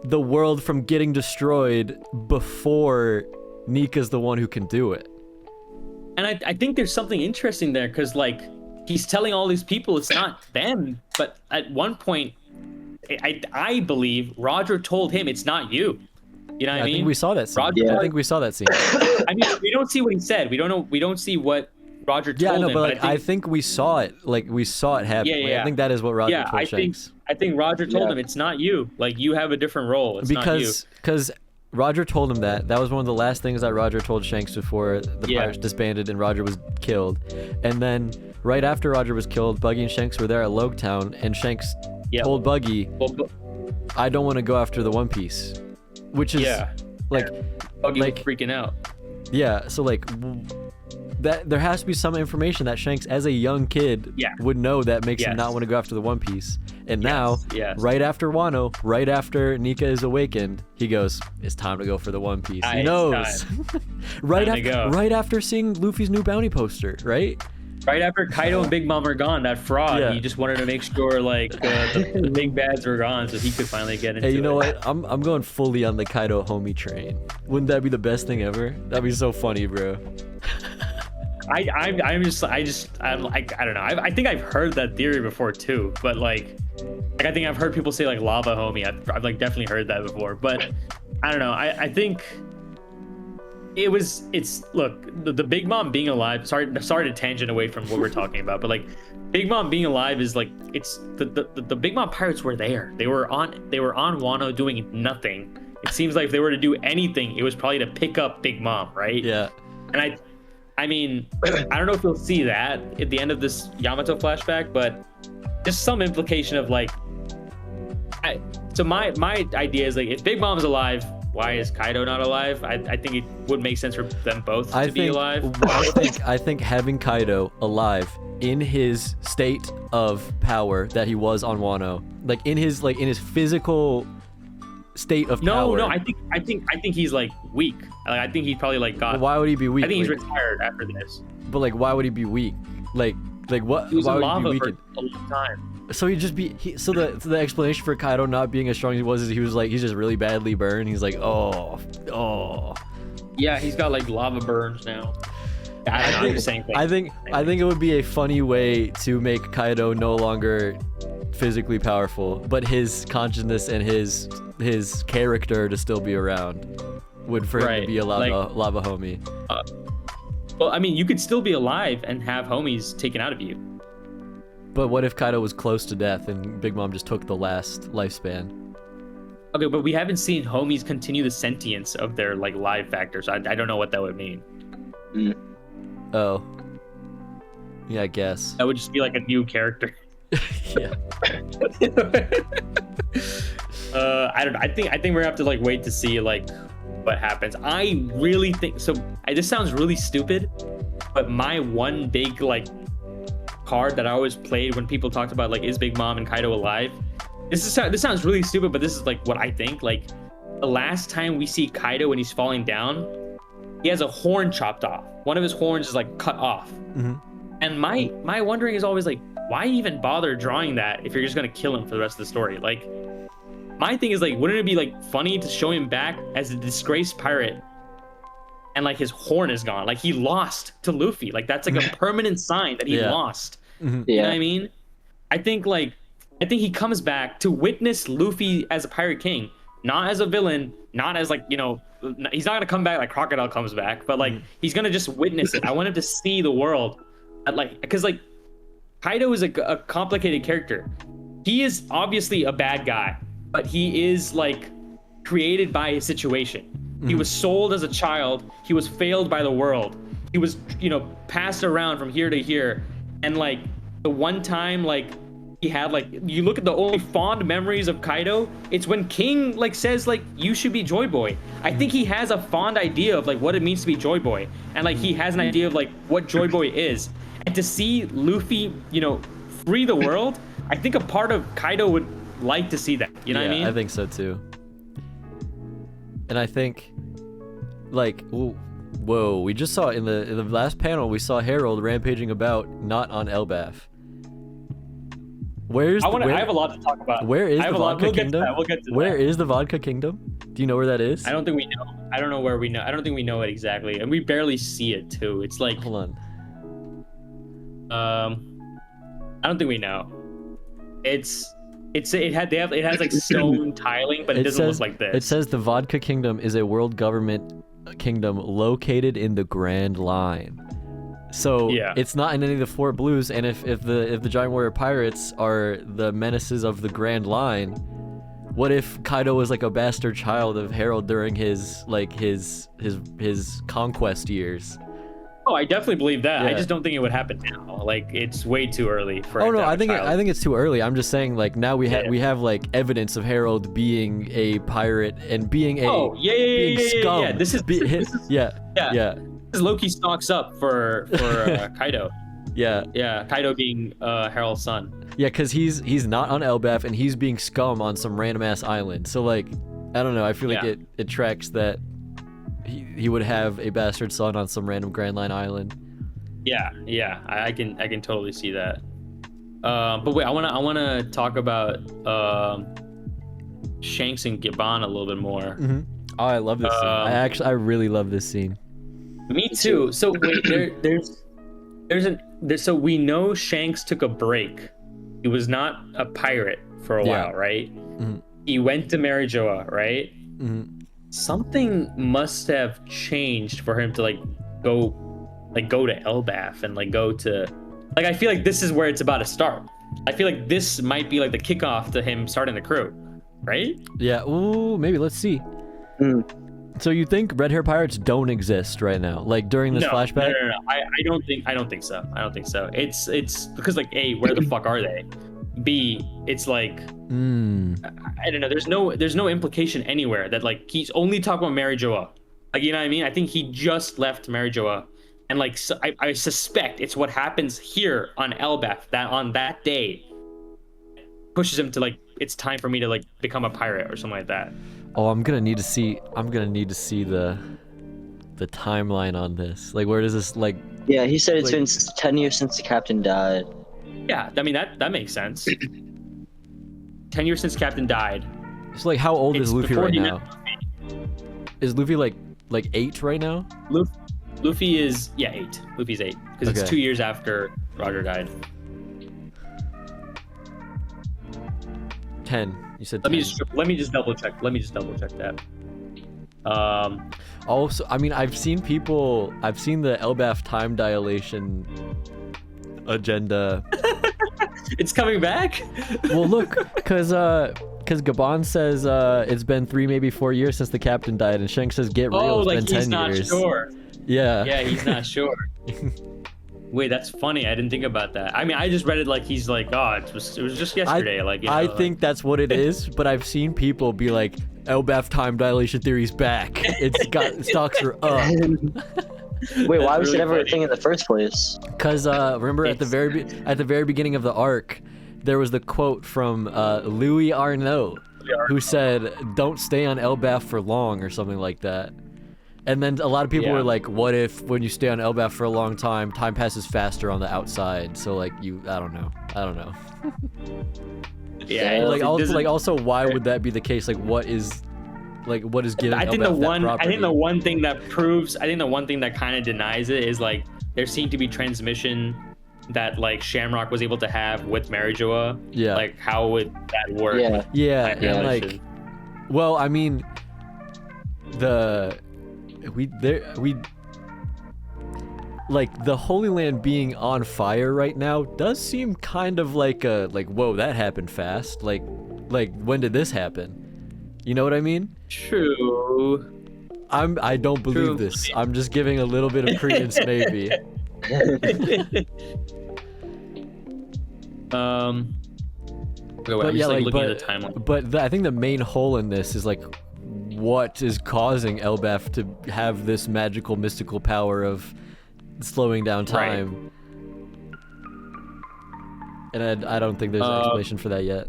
the world from getting destroyed before Nika's the one who can do it. And I think there's something interesting there because like he's telling all these people it's not them, but at one point I believe Roger told him it's not you. You know what I mean? I think we saw that scene. Roger, I think we saw that scene. I mean, we don't see what he said. We don't know. We don't see what Roger told him. But like, I think we saw it. Like we saw it happen. Yeah, Like, I think that is what Roger told Shanks. I think Roger told him it's not you. Like you have a different role. It's not you. Because Roger told him that. That was one of the last things that Roger told Shanks before the pirates disbanded and Roger was killed. And then right after Roger was killed, Buggy and Shanks were there at Logtown, and Shanks told Buggy, "I don't want to go after the One Piece," which is like Buggy was freaking out. Yeah, so like that there has to be some information that Shanks as a young kid would know that makes him not want to go after the One Piece. And now, right after Wano, right after Nika is awakened, he goes, "It's time to go for the One Piece." He knows. right after seeing Luffy's new bounty poster, right? Right after Kaido and Big Mom are gone, that fraud, he just wanted to make sure like the big bads were gone so he could finally get into it. Hey, you know what? I'm going fully on the Kaido homie train. Wouldn't that be the best thing ever? That'd be so funny, bro. I'm like, I don't know. I think I've heard that theory before too, but like I think I've heard people say like lava homie. I've like definitely heard that before, but I don't know. I think look, the Big Mom being alive. Sorry to tangent away from what we're talking about, but like Big Mom being alive is like it's the Big Mom pirates were there. They were on Wano doing nothing. It seems like if they were to do anything, it was probably to pick up Big Mom, right? Yeah. And I mean, I don't know if you'll see that at the end of this Yamato flashback, but just some implication of like, so my idea is like, if Big Mom's alive, why is Kaido not alive? I think it would make sense for them both to be alive. I think having Kaido alive in his state of power that he was on Wano, like in his physical state of power. No, I think he's like weak. Like, I think he's probably like got. Well, why would he be weak? I think he's retired after this. But like, why would he be weak? Like what? He was why in would lava he be for weak? a long time. So he'd just be. So the explanation for Kaido not being as strong as he was is he was like he's just really badly burned. He's like oh. Yeah, he's got like lava burns now. I think the same thing. I think it would be a funny way to make Kaido no longer physically powerful, but his consciousness and his character to still be around would for him to be a lava homie. Well, I mean, you could still be alive and have homies taken out of you. But what if Kaido was close to death and Big Mom just took the last lifespan? Okay, but we haven't seen homies continue the sentience of their like live factors. I don't know what that would mean. Oh. Yeah, I guess. That would just be like a new character. Yeah. I don't know. I think we're gonna have to like wait to see like what happens. I really think so. This sounds really stupid, but my one big like card that I always played when people talked about like is Big Mom and Kaido alive. This sounds really stupid, but this is like what I think. Like the last time we see Kaido when he's falling down, he has a horn chopped off. One of his horns is like cut off. Mm-hmm. And my wondering is always like, why even bother drawing that if you're just gonna kill him for the rest of the story? Like, my thing is like, wouldn't it be like funny to show him back as a disgraced pirate, and like his horn is gone, like he lost to Luffy, like that's like a permanent sign that he lost. Mm-hmm. You know what I mean? I think he comes back to witness Luffy as a pirate king, not as a villain, not as like, you know, he's not gonna come back like Crocodile comes back, but like he's gonna just witness it. I want him to see the world, like, because like Kaido is a complicated character. He is obviously a bad guy, but he is like created by his situation. He was sold as a child. He was failed by the world. He was, passed around from here to here. And like the one time like he had like, you look at the only fond memories of Kaido, it's when King like says like, you should be Joy Boy. I think he has a fond idea of like what it means to be Joy Boy. And like he has an idea of like what Joy Boy is. And to see Luffy, free the world, I think a part of Kaido would like to see that. You know what I mean? I think so too. And I think, like, whoa, we just saw in the last panel, we saw Harald rampaging about, not on Elbaf. I have a lot to talk about. Where is the Vodka Kingdom? We'll get to that. Where is the Vodka Kingdom? Do you know where that is? I don't think we know. I don't know where we know. I don't think we know it exactly, and we barely see it too. It's like, hold on. I don't think we know. It has like stone tiling, but it doesn't look like this. It says the Vodka Kingdom is a world government kingdom located in the Grand Line. So it's not in any of the Four Blues, and if the Giant Warrior Pirates are the menaces of the Grand Line, what if Kaido was like a bastard child of Harald during his conquest years? Oh, I definitely believe that. I just don't think it would happen now. Like, it's way too early for. Oh no, I think it's too early. I'm just saying, like, now we have like evidence of Harald being a pirate and being scum. Yeah. This is Loki stocks up for Kaido. Yeah, Kaido being Harald's son. Yeah, because he's not on Elbaf and he's being scum on some random ass island. So like, I don't know. I feel like it tracks that he would have a bastard son on some random Grand Line island. Yeah, I can totally see that. But wait, I wanna talk about Shanks and Gaban a little bit more. Mm-hmm. Oh, I love this scene. I really love this scene. Me too. So wait, so we know Shanks took a break. He was not a pirate for a while, right? Mm-hmm. He went to Marijoa, right? Mm-hmm. Something must have changed for him to go to Elbaf and go to, I feel like this is where it's about to start. I feel like this might be like the kickoff to him starting the crew, right? Yeah. Ooh, maybe. Let's see. So you think red hair pirates don't exist right now, like during this flashback? No. I don't think so. It's because A, where the fuck are they? B, it's like I don't know. There's no implication anywhere that he's only talking about Marijoa. You know what I mean? I think he just left Marijoa, and I suspect it's what happens here on Elbaf that on that day pushes him to it's time for me to become a pirate or something like that. Oh, I'm gonna need to see the timeline on this. Where does this Yeah, he said it's been 10 years since the captain died. Yeah, I mean that makes sense. 10 years since Captain died. So how old is Luffy right now? Is Luffy 8 right now? Luffy is 8. Luffy's 8 because it's 2 years after Roger died. 10. You said 10. 10. Let me just double check that. Also, I mean, I've seen the Elbaf time dilation agenda. It's coming back. Well, look, because Gaban says it's been 3, maybe 4 years since the captain died, and Shanks says get real. It's been 10 he's not years. Sure. Yeah, he's not sure. Wait, that's funny. I didn't think about that. I mean, I just read it it was just yesterday. I think that's what it is, but I've seen people be like, Elbaf time dilation theory's back. Stocks are up. Wait, why was it ever a thing in the first place? Because remember at the very beginning of the arc, there was the quote from Louis Arnaud, who said, "Don't stay on Elbaf for long" or something like that. And then a lot of people were like, "What if when you stay on Elbaf for a long time passes faster on the outside?" So I don't know. Yeah. Also, why would that be the case? What is giving? I think the one thing that kind of denies it is there seemed to be transmission that Shamrock was able to have with Marijoa. Yeah. How would that work? Yeah. And well, I mean, the Holy Land being on fire right now does seem kind of whoa, that happened fast. When did this happen? You know what I mean? True. I don't believe True. this. I'm just giving a little bit of credence, maybe. Okay, I'm just looking at the timeline. But I think the main hole in this is like, what is causing Elbaf to have this magical, mystical power of slowing down time? Right. And I don't think there's an explanation for that yet.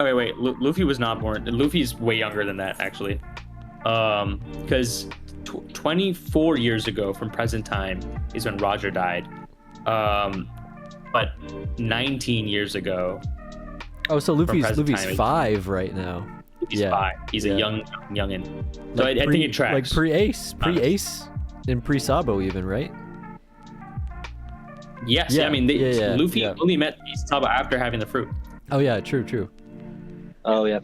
Okay, wait. Luffy was not born. Luffy's way younger than that, actually. Because 24 years ago from present time is when Roger died. But 19 years ago. Oh, so Luffy's 5 right now. He's 5. He's a youngin. So Like I think it tracks. Like pre-Ace, and pre-Sabo even, right? Yes, Yeah, I mean, Luffy yeah. only met Sabo after having the fruit. Oh yeah, true. Oh yeah.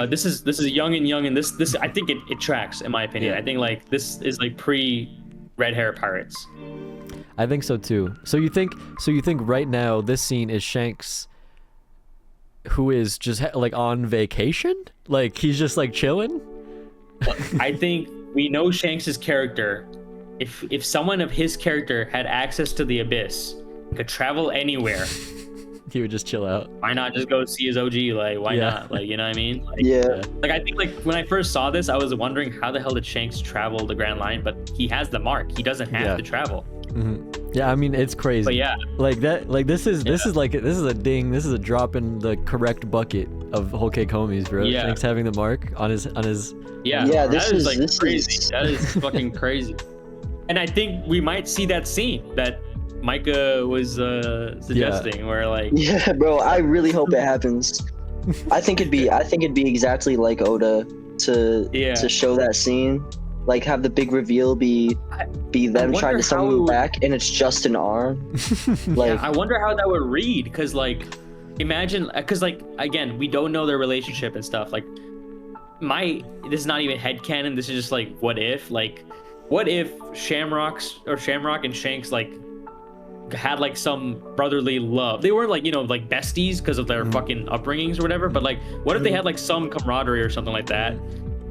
This is young and this I think it tracks in my opinion. Yeah. I think like this is like pre red hair pirates. I think so too. So you think right now this scene is Shanks, who is just like on vacation? Like he's just like chilling? I think we know Shanks's character. If someone of his character had access to the abyss, could travel anywhere, He would just chill out. why not just go see his OG? Like, why Yeah. not? Like, you know what I mean? Like, Yeah. Like, I think, like, when I first saw this, I was wondering how the hell did Shanks travel the Grand Line? But he has the mark. He doesn't have to travel. Yeah, I mean it's crazy. But yeah. Like that. Like this is a ding. This is a drop in the correct bucket of whole cake homies, bro. Yeah. Shanks having the mark on his. Yeah. Yeah, That is like crazy. That is fucking crazy. And I think we might see that scene that Micah was suggesting, where like. Yeah, bro. I really hope it happens. I think it'd be exactly like Oda to show that scene, like have the big reveal be them trying to summon him back, and it's just an arm. Like, I wonder how that would read, because like, imagine, because like again, we don't know their relationship and stuff. Like, this is not even headcanon. This is just like, what if Shamrock and Shanks like had like some brotherly love? They weren't like, like besties because of their fucking upbringings or whatever, but like, what if they had like some camaraderie or something like that?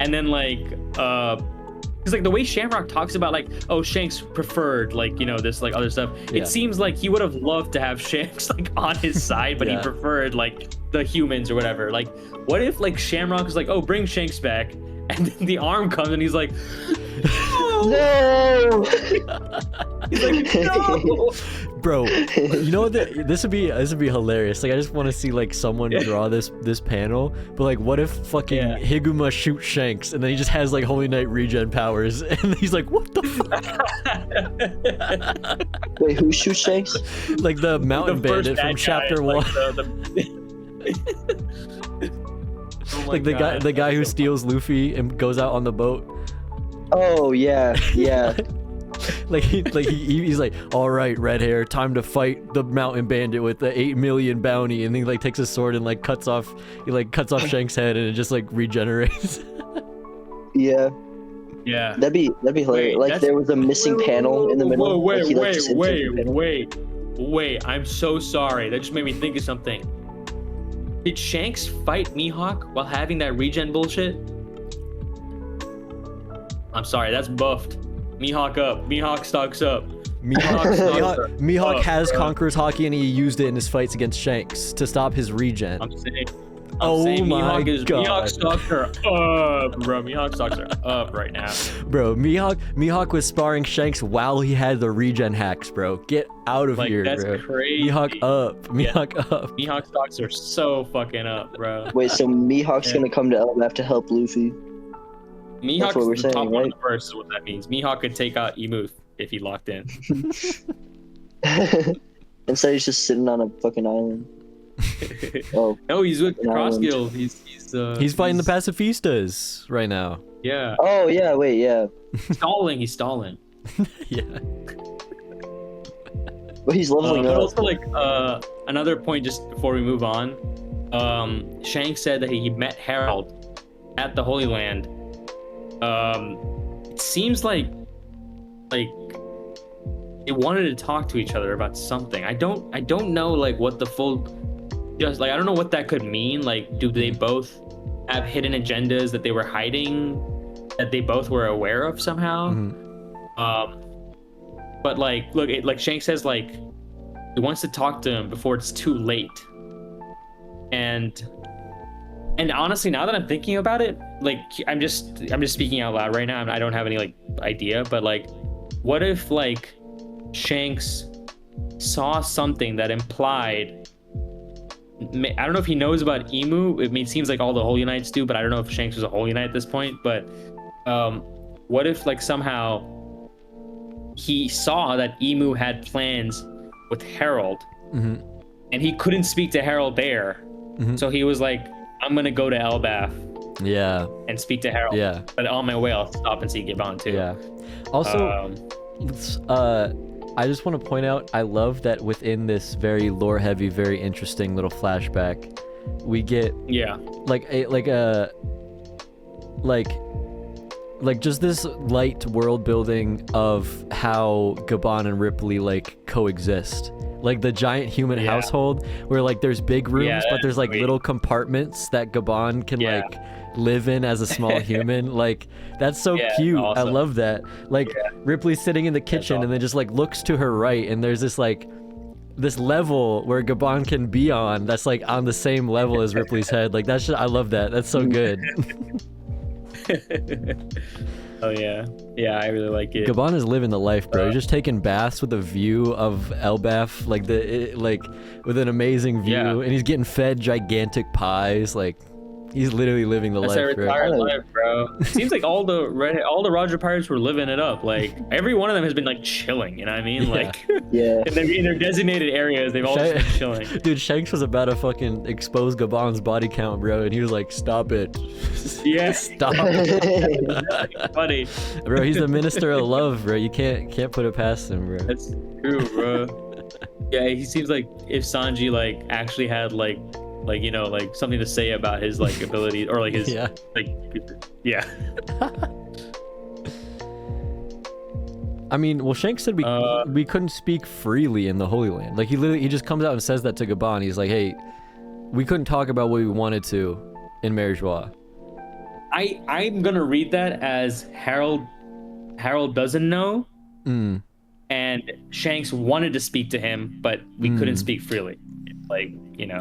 And then like because like the way Shamrock talks about like, oh, Shanks preferred like, this like other stuff, it seems like he would have loved to have Shanks like on his side, but he preferred like the humans or whatever. Like, what if like Shamrock was like, oh, bring Shanks back, and then the arm comes and he's like, no. he's like, no. Bro, you know what? This would be hilarious. Like, I just want to see like someone draw this panel. But like, what if fucking Higuma shoots Shanks and then he just has like Holy Knight regen powers, and he's like, what the fuck? Wait, who shoots Shanks? Like the mountain bandit from chapter 1. Like the guy who steals Luffy and goes out on the boat. Oh yeah. Like he's like, all right, red hair, time to fight the mountain bandit with the 8 million bounty, and he like takes his sword and like cuts off Shanks' head, and it just like regenerates. Yeah. That'd be hilarious. Wait, like there was a missing panel in the middle. Wait, like, wait! I'm so sorry. That just made me think of something. Did Shanks fight Mihawk while having that regen bullshit? I'm sorry, that's buffed. Mihawk up. Mihawk stocks up. Mihawk has Conqueror's Haki, and he used it in his fights against Shanks to stop his regen. I'm saying my God. Mihawk stocks are up, bro. Mihawk stocks are up right now. Bro, Mihawk was sparring Shanks while he had the regen hacks, bro. Get out of here, that's bro. Crazy. Mihawk up. Mihawk stocks are so fucking up, bro. Wait, so Mihawk's gonna come to Elbaf to help Luffy? Mihawk's what we're the saying, top one right? of the verse is what that means. Mihawk could take out Emuth if he locked in. Instead, he's just sitting on a fucking island. Oh, No, he's with the An Cross island. Guild. He's fighting the pacifistas right now. Yeah. oh yeah, wait, yeah. He's stalling. Yeah. But he's leveling But up. also, like, another point just before we move on. Shanks said that he met Harald at the Holy Land. It seems like they wanted to talk to each other about something. I don't know like what the full just like I don't know what that could mean. Like, do they both have hidden agendas that they were hiding, that they both were aware of somehow? But like, look, like Shanks says, like he wants to talk to him before it's too late. And honestly, now that I'm thinking about it, like I'm just speaking out loud right now. I don't have any like idea, but like, what if like Shanks saw something that implied, I don't know if he knows about Emu. I mean, it seems like all the Holy Knights do, but I don't know if Shanks was a Holy Knight at this point. But what if like somehow he saw that Emu had plans with Harald, and he couldn't speak to Harald there, so he was like, I'm gonna go to Elbaf and speak to Harald, but on my way I'll stop and see Gaban too. Also, I just want to point out, I love that within this very lore heavy, very interesting little flashback, we get like just this light world building of how Gaban and Ripley like coexist. Like the giant human household where like there's big rooms, but there's like little compartments that Gaban can like live in as a small human. Like that's so cute. Awesome. I love that. Like Ripley's sitting in the kitchen and then just like looks to her right, and there's this like this level where Gaban can be on that's like on the same level as Ripley's head. Like that's just, I love that. That's so good. Oh yeah, I really like it. Gaban is living the life, bro. He's just taking baths with a view of Elbaf, like with an amazing view, and he's getting fed gigantic pies. Like he's literally living the life, a retired life, bro. It seems like all the Roger pirates were living it up. Like every one of them has been like chilling. You know what I mean? Like in their designated areas, they've all just been chilling. Dude, Shanks was about to fucking expose Gaban's body count, bro, and he was like, "Stop it." Yeah, stop. Funny, bro. He's the minister of love, bro. You can't put it past him, bro. That's true, bro. Yeah, he seems like if Sanji like actually had like you know, like something to say about his like ability or like his I mean, well, Shanks said we couldn't speak freely in the Holy Land. Like he just comes out and says that to Gaban. He's like, hey, we couldn't talk about what we wanted to in Mary Joie. I'm gonna read that as Harald doesn't know, and Shanks wanted to speak to him, but we couldn't speak freely. Like, you know,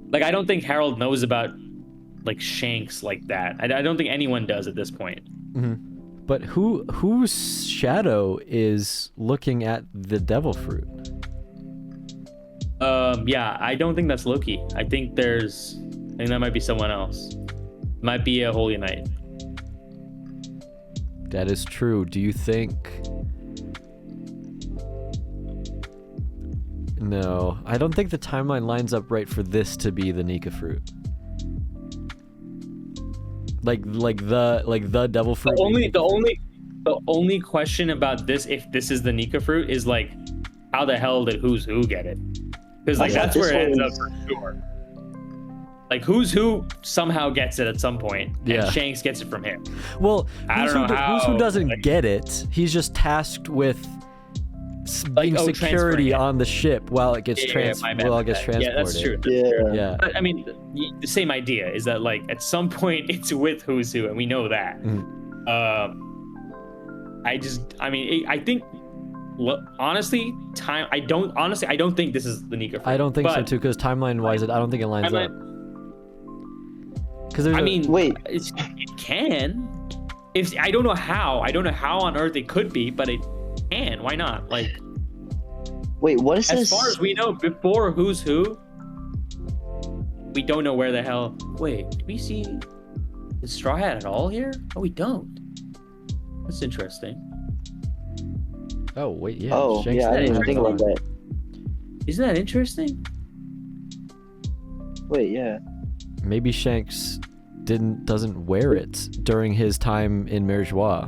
like I don't think Harald knows about like Shanks like that. I don't think anyone does at this point. But whose shadow is looking at the devil fruit? I don't think that's Loki. I think that might be someone else. Might be a Holy Knight. That is true. Do you think? No, I don't think the timeline lines up right for this to be the Nika fruit. Like the devil fruit. The only question about this, if this is the Nika fruit, is like, how the hell did Who's Who get it? Because like that's where it ends up for sure. Like Who's Who somehow gets it at some point, and Shanks gets it from him. Well, Who's Who doesn't get it. He's just tasked with being security on the ship while it gets transported. Yeah, that's true. Yeah. But I mean, the same idea is that like at some point it's with Who's Who, and we know that. I think. Honestly, I don't think this is the Nika fruit. I don't think so too, because timeline-wise, I don't think it lines up. Because wait, it can. If I don't know how on earth it could be, but it can. Why not? Like, wait, what is this? As far as we know, before Who's Who, we don't know where the hell. Wait, do we see the Straw Hat at all here? Oh, we don't. That's interesting. Oh wait, yeah. Oh Shanks yeah, I didn't even think about that. Isn't that interesting? Wait, yeah. Maybe Shanks doesn't wear it during his time in Mary Joie.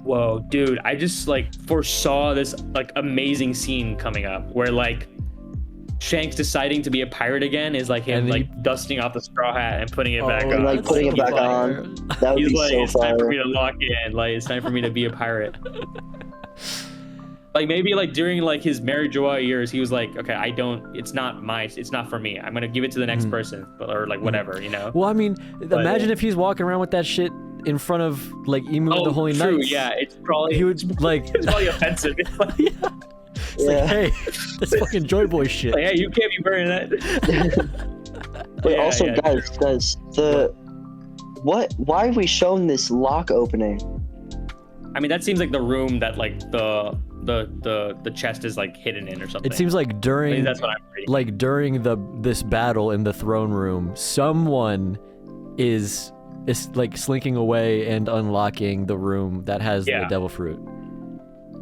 Whoa, dude! I just like foresaw this like amazing scene coming up where like Shanks deciding to be a pirate again is like him like dusting off the straw hat and putting it back on. And like putting it back on. That would be like, so it's fire. time for me to lock in. Like, it's time for me to be a pirate. Like maybe like during like his Mary Joie years, he was like, okay, it's not for me. I'm gonna give it to the next person, or like whatever, you know. Well, I mean, imagine if he's walking around with that shit in front of like Emu and the Holy Knights. Yeah, it's probably he would like it's probably offensive. It's like, It's like, hey, that's fucking Joy Boy shit. Like, hey, you can't be burning that. Wait, guys, why are we shown this lock opening? I mean, that seems like the room that like the chest is like hidden in or something. It seems like during that's what I'm reading. This battle in the throne room, someone is like slinking away and unlocking the room that has the devil fruit.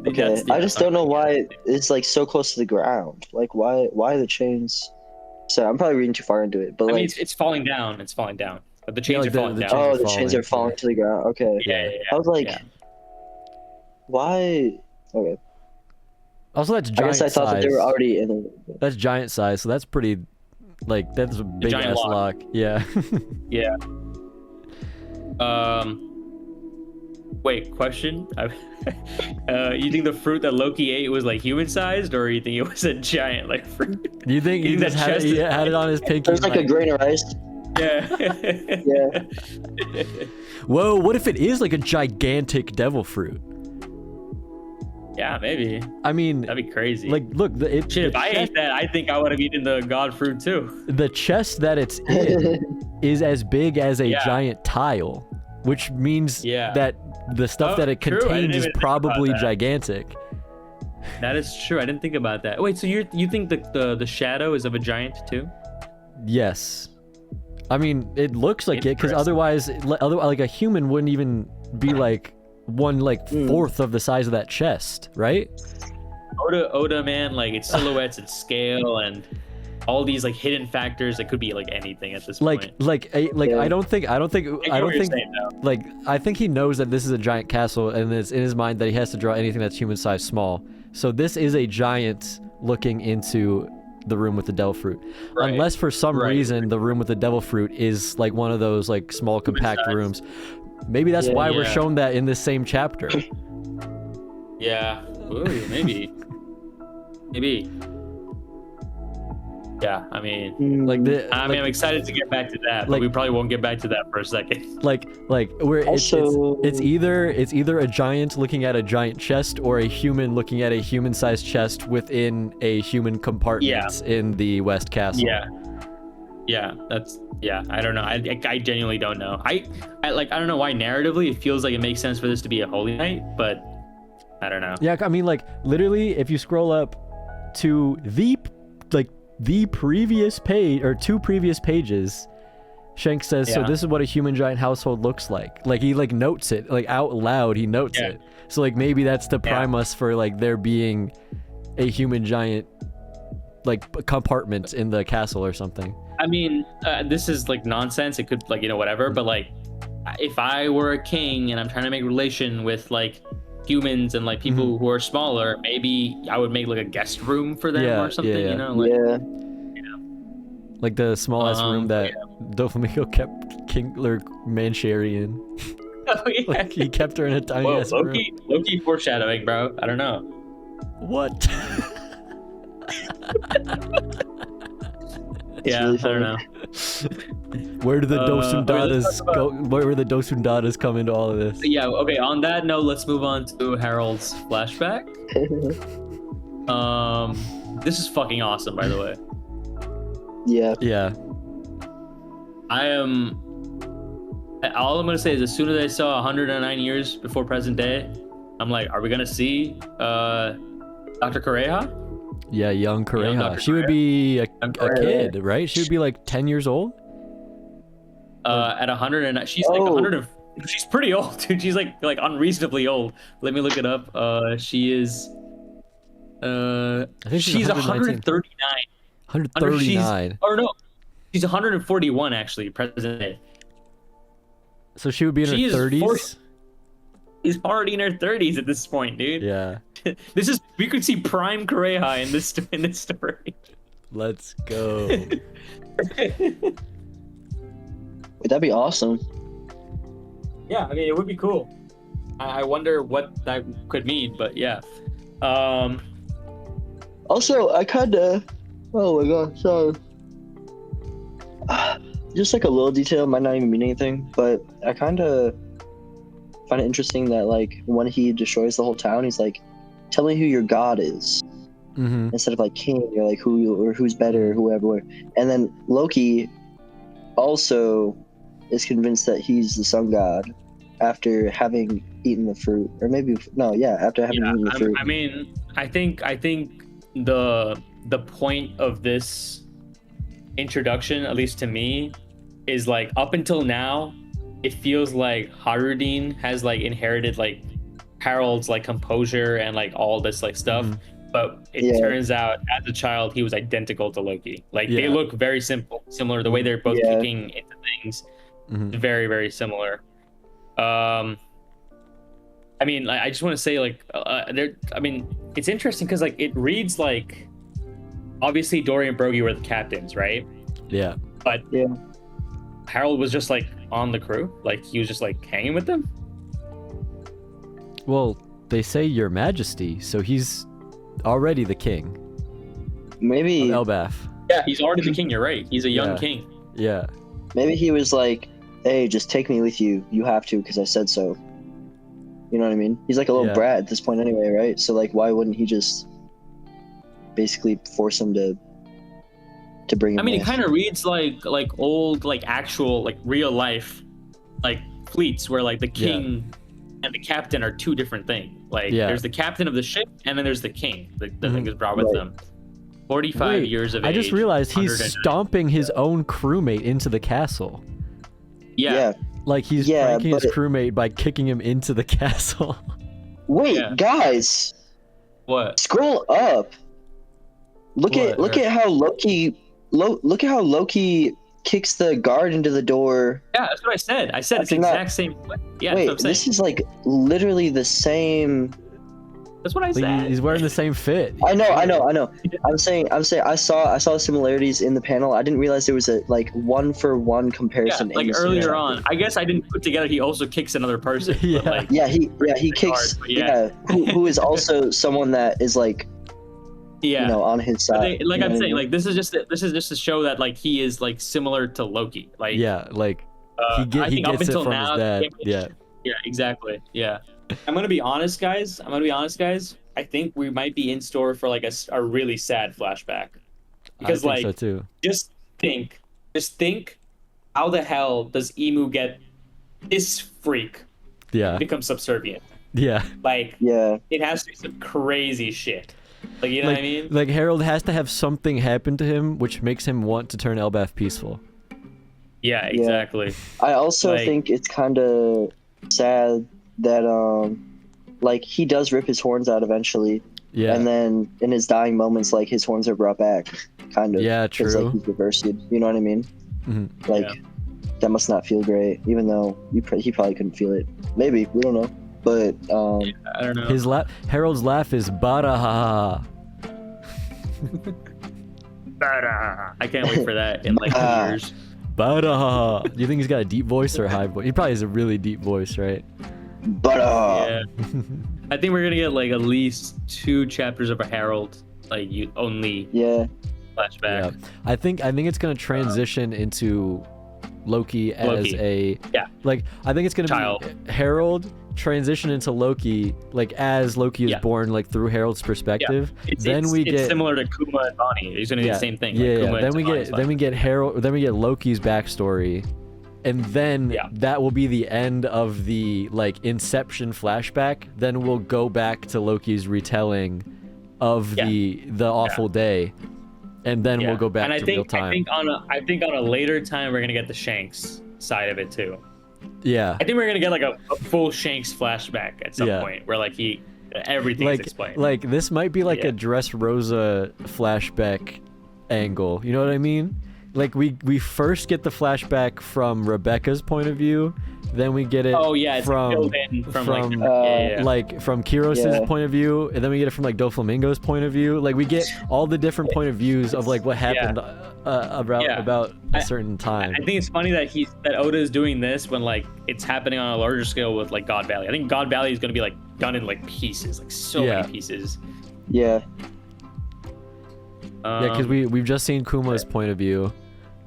Okay, I just don't know why it's like so close to the ground. Like why the chains? So I'm probably reading too far into it, but I mean, it's falling down. It's falling down. But the chains are falling down. Oh, the chains are falling to the ground. Okay. Yeah. I was like, why? Okay. Also, that's giant size. I guess I thought that they were already in it. That's giant size, so that's pretty. Like that's a big ass lock. Yeah. Yeah. Wait, question. You think the fruit that Loki ate was like human sized, or you think it was a giant like fruit? You think he just had it on his pinky? There's like a grain of rice. Yeah. Yeah. Whoa! What if it is like a gigantic devil fruit? Yeah, maybe. I mean, that'd be crazy. Like, look, if I ate that, I think I would have eaten the god fruit too. The chest that it's in is as big as a giant tile, which means that the stuff that it contains is probably gigantic. That is true. I didn't think about that. Wait, so you think the shadow is of a giant too? Yes. I mean, it looks like it because otherwise, like a human wouldn't even be like one fourth of the size of that chest, right? Oda, man, like its silhouettes and scale and all these like hidden factors that could be like anything at this point. I don't think like I think he knows that this is a giant castle and it's in his mind that he has to draw anything that's human size small. So this is a giant looking into the room with the devil fruit. Right. Unless for some reason the room with the devil fruit is like one of those like small compact rooms. Maybe that's why we're shown that in this same chapter. Yeah. Ooh, maybe. Yeah, I mean, I'm excited to get back to that, but we probably won't get back to that for a second. It's either a giant looking at a giant chest or a human looking at a human-sized chest within a human compartment in the West Castle. I don't know. I genuinely don't know. I don't know why narratively it feels like it makes sense for this to be a holy night, but I don't know. Yeah, I mean, like literally, if you scroll up to the previous page or two previous pages, Shanks says, so this is what a human giant household looks like. Like he like notes it like out loud. He notes it. So like maybe that's to prime us for like there being a human giant like compartment in the castle or something. I mean, this is like nonsense. It could like, whatever. But like, if I were a king and I'm trying to make relation with like humans and like people who are smaller, maybe I would make like a guest room for them or something. Like the smallest room that Doflamingo kept King or Mancheri in. Oh yeah. Like he kept her in a tiny ass room. Loki foreshadowing, bro. I don't know. What? Yeah, I don't know. Where do the Dosundadas go? Where the Dosundadas come into all of this? Yeah, okay, on that note, let's move on to Harald's flashback. This is fucking awesome, by the way. Yeah. All I'm gonna say is as soon as I saw 109 years before present day, I'm like, are we gonna see Dr. Kureha? Yeah, young Kureha. She would be a kid, right? She would be like 10 years old. At 100, and she's like 100. She's pretty old, dude. She's like unreasonably old. Let me look it up. She is. I think she's 139. 139. Or no, she's 141 actually. Present day. So she would be in her 30s. She's already in her 30s at this point, dude. Yeah. We could see prime Kureha in this story. Let's go. That'd be awesome. Yeah, I mean it would be cool. I wonder what that could mean, but yeah. Also, I kinda. Oh my god, sorry. Just like a little detail, might not even mean anything, but I kinda find it interesting that like when he destroys the whole town, he's like, "Tell me who your god is," instead of like king. You're like, who's better, whoever. And then Loki also is convinced that he's the sun god after having eaten the fruit, or maybe no, yeah, after having eaten the fruit. I mean, I think the point of this introduction, at least to me, is like up until now, it feels like Haraldine has like inherited like Harald's like composure and like all this like stuff. But it turns out as a child he was identical to Loki. Like they look very similar. The way they're both kicking into things, very, very similar. I mean, I just want to say like I mean, it's interesting because like it reads like obviously Dory and Broggy were the captains, right? Yeah. But Harald was just like on the crew, like he was just like hanging with them. Well, they say Your Majesty, so he's already the king. Maybe of Elbaf. Yeah, he's already the king. You're right. He's a young king. Yeah. Maybe he was like, "Hey, just take me with you. You have to, because I said so." You know what I mean? He's like a little brat at this point anyway, right? So like, why wouldn't he just basically force him to bring him? I mean, it kind of reads like old, like actual, like real life, like fleets where like the king and the captain are two different things. Like there's the captain of the ship and then there's the king. The thing is brought with them. 45 years of age. I just realized he's stomping his own crewmate into the castle. Yeah. Like he's pranking his crewmate by kicking him into the castle. Wait, guys. What? Scroll up. Look at how Loki kicks the guard into the door. Yeah, that's what I said. I said it's the exact same. Yeah, wait, that's what I'm saying. This is like literally the same. That's what I said. He's wearing the same fit. I know. I'm saying I saw similarities in the panel. I didn't realize there was a like 1-for-1 comparison. Yeah, like earlier on. I guess I didn't put together he also kicks another person. Yeah. But like, he kicks. Who is also someone that is like. You know, on his side. Like I'm saying, like this is just to show that like he is like similar to Loki. Like he I think up until now, his dad. Yeah, exactly. Yeah. I'm gonna be honest, guys. I think we might be in store for like a really sad flashback. Because I think so too. Just think, how the hell does Emu get this freak? Become subservient. Yeah. It has to be some crazy shit. Like, you know what I mean? Like Harald has to have something happen to him which makes him want to turn Elbaf peaceful. Yeah, exactly. I also think it's kind of sad that like he does rip his horns out eventually. Yeah. And then in his dying moments, like his horns are brought back, kind of. Yeah, true. It's like he's reversed. You know what I mean? Mm-hmm. Like that must not feel great, even though he probably couldn't feel it. Maybe, we don't know. But I don't know. Harold's laugh is baraha. I can't wait for that in like 2 years. Baraha. Do you think he's got a deep voice or a high voice? He probably has a really deep voice, right? Baraha. Yeah. I think we're gonna get like at least 2 chapters of a Harald, like only flashback. Yeah. I think it's gonna transition into Loki as I think it's gonna be Harald transition into Loki, like as Loki is born, like through Harold's perspective. It's similar to Kuma and Bonnie. He's gonna do the same thing. Then we get Loki's backstory, and then that will be the end of the like Inception flashback. Then we'll go back to Loki's retelling of the awful day, and then we'll go back to real time. I think on a later time we're gonna get the Shanks side of it too. Yeah, I think we're gonna get like a full Shanks flashback at some point where like everything's explained. Like this might be like a Dressrosa flashback angle. You know what I mean? Like we first get the flashback from Rebecca's point of view, then we get it from Kiros's point of view, and then we get it from like Doflamingo's point of view. Like we get all the different point of views of like what happened about a certain time. I think it's funny that Oda is doing this when like it's happening on a larger scale with like God Valley. I think God Valley is going to be like done in like pieces, like so many pieces. Yeah. Yeah, because we've just seen Kuma's point of view,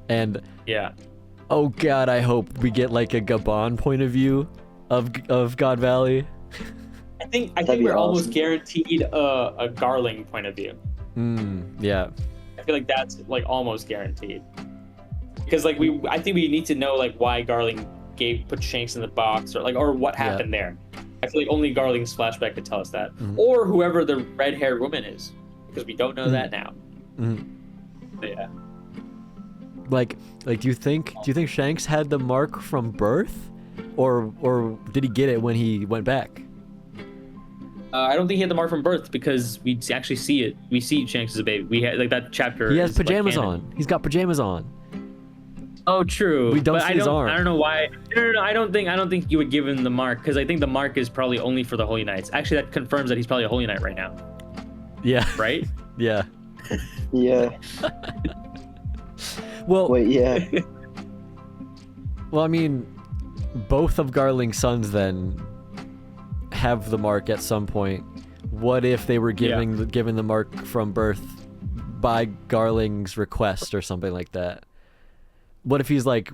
and yeah. Oh God, I hope we get like a Gaban point of view of God Valley. I think we're almost guaranteed a Garling point of view. Yeah. I feel like that's like almost guaranteed. Because like I think we need to know like why Garling put Shanks in the box or what happened there. I feel like only Garling's flashback could tell us that, or whoever the red-haired woman is, because we don't know that now. But yeah. Like, do you think Shanks had the mark from birth, or did he get it when he went back? I don't think he had the mark from birth because we actually see it. We see Shanks as a baby. We had like that chapter. He has pajamas on. He's got pajamas on. Oh, true. We don't see his arm. I don't know why. No. I don't think you would give him the mark because I think the mark is probably only for the Holy Knights. Actually, that confirms that he's probably a Holy Knight right now. Yeah. Right? Yeah. Yeah. Well. Wait. Yeah. Well, I mean, both of Garling's sons then have the mark at some point. What if they were given the mark from birth by Garling's request or something like that? What if he's like,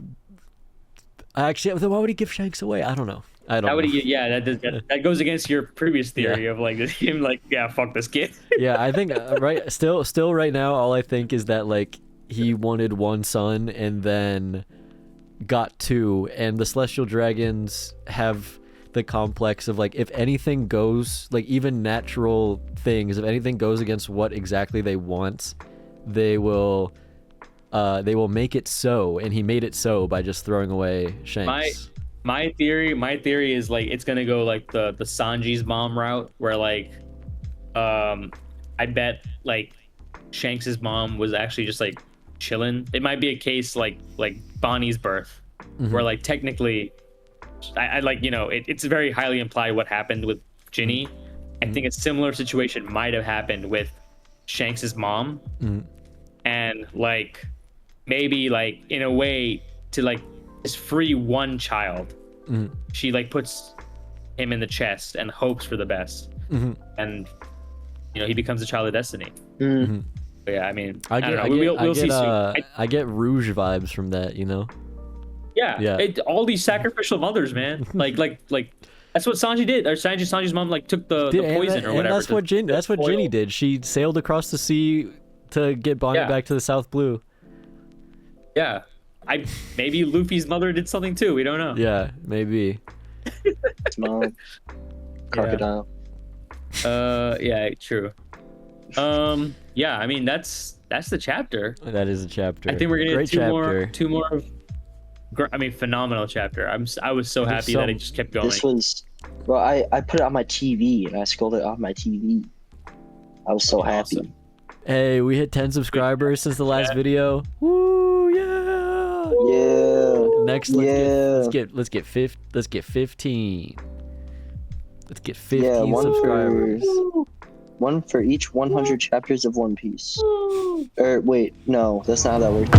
actually, then why would he give Shanks away? I don't know. That goes against your previous theory of like him like, fuck this kid. Yeah, I think still right now, all I think is that like he wanted one son and then got two, and the Celestial Dragons have the complex of like, if anything goes, like even natural things, if anything goes against what exactly they want, they will make it so, and he made it so by just throwing away Shanks. My theory is like it's gonna go like the Sanji's mom route, where like I bet like Shanks's mom was actually just like chilling. It might be a case like Bonnie's birth, where like technically I like, you know, it's very highly implied what happened with Ginny. I think a similar situation might have happened with Shanks's mom, and like maybe like in a way to like just free one child, she like puts him in the chest and hopes for the best, and you know he becomes a child of destiny. But yeah, I mean, I don't know. We'll see soon. I get Rouge vibes from that, you know. Yeah. All these sacrificial mothers, man. like that's what Sanji did. Or Sanji's mom like took the poison or whatever. And that's what Ginny did. She sailed across the sea to get Bonnie back to the South Blue. Yeah. Maybe Luffy's mother did something too. We don't know. Yeah, maybe. Small crocodile. Yeah, true. Yeah, I mean that's the chapter. That is a chapter. I think we're gonna get two more. I mean, phenomenal chapter. I was so happy that it just kept going. This was, bro. I put it on my TV and I scrolled it off my TV. I was so happy. Awesome. Hey, we hit 10 subscribers since the last video. Woo! Yeah. Yeah. Next, let's get 15. Let's get 15 subscribers. One for each 100 chapters of One Piece. Or wait, no, that's not how that works.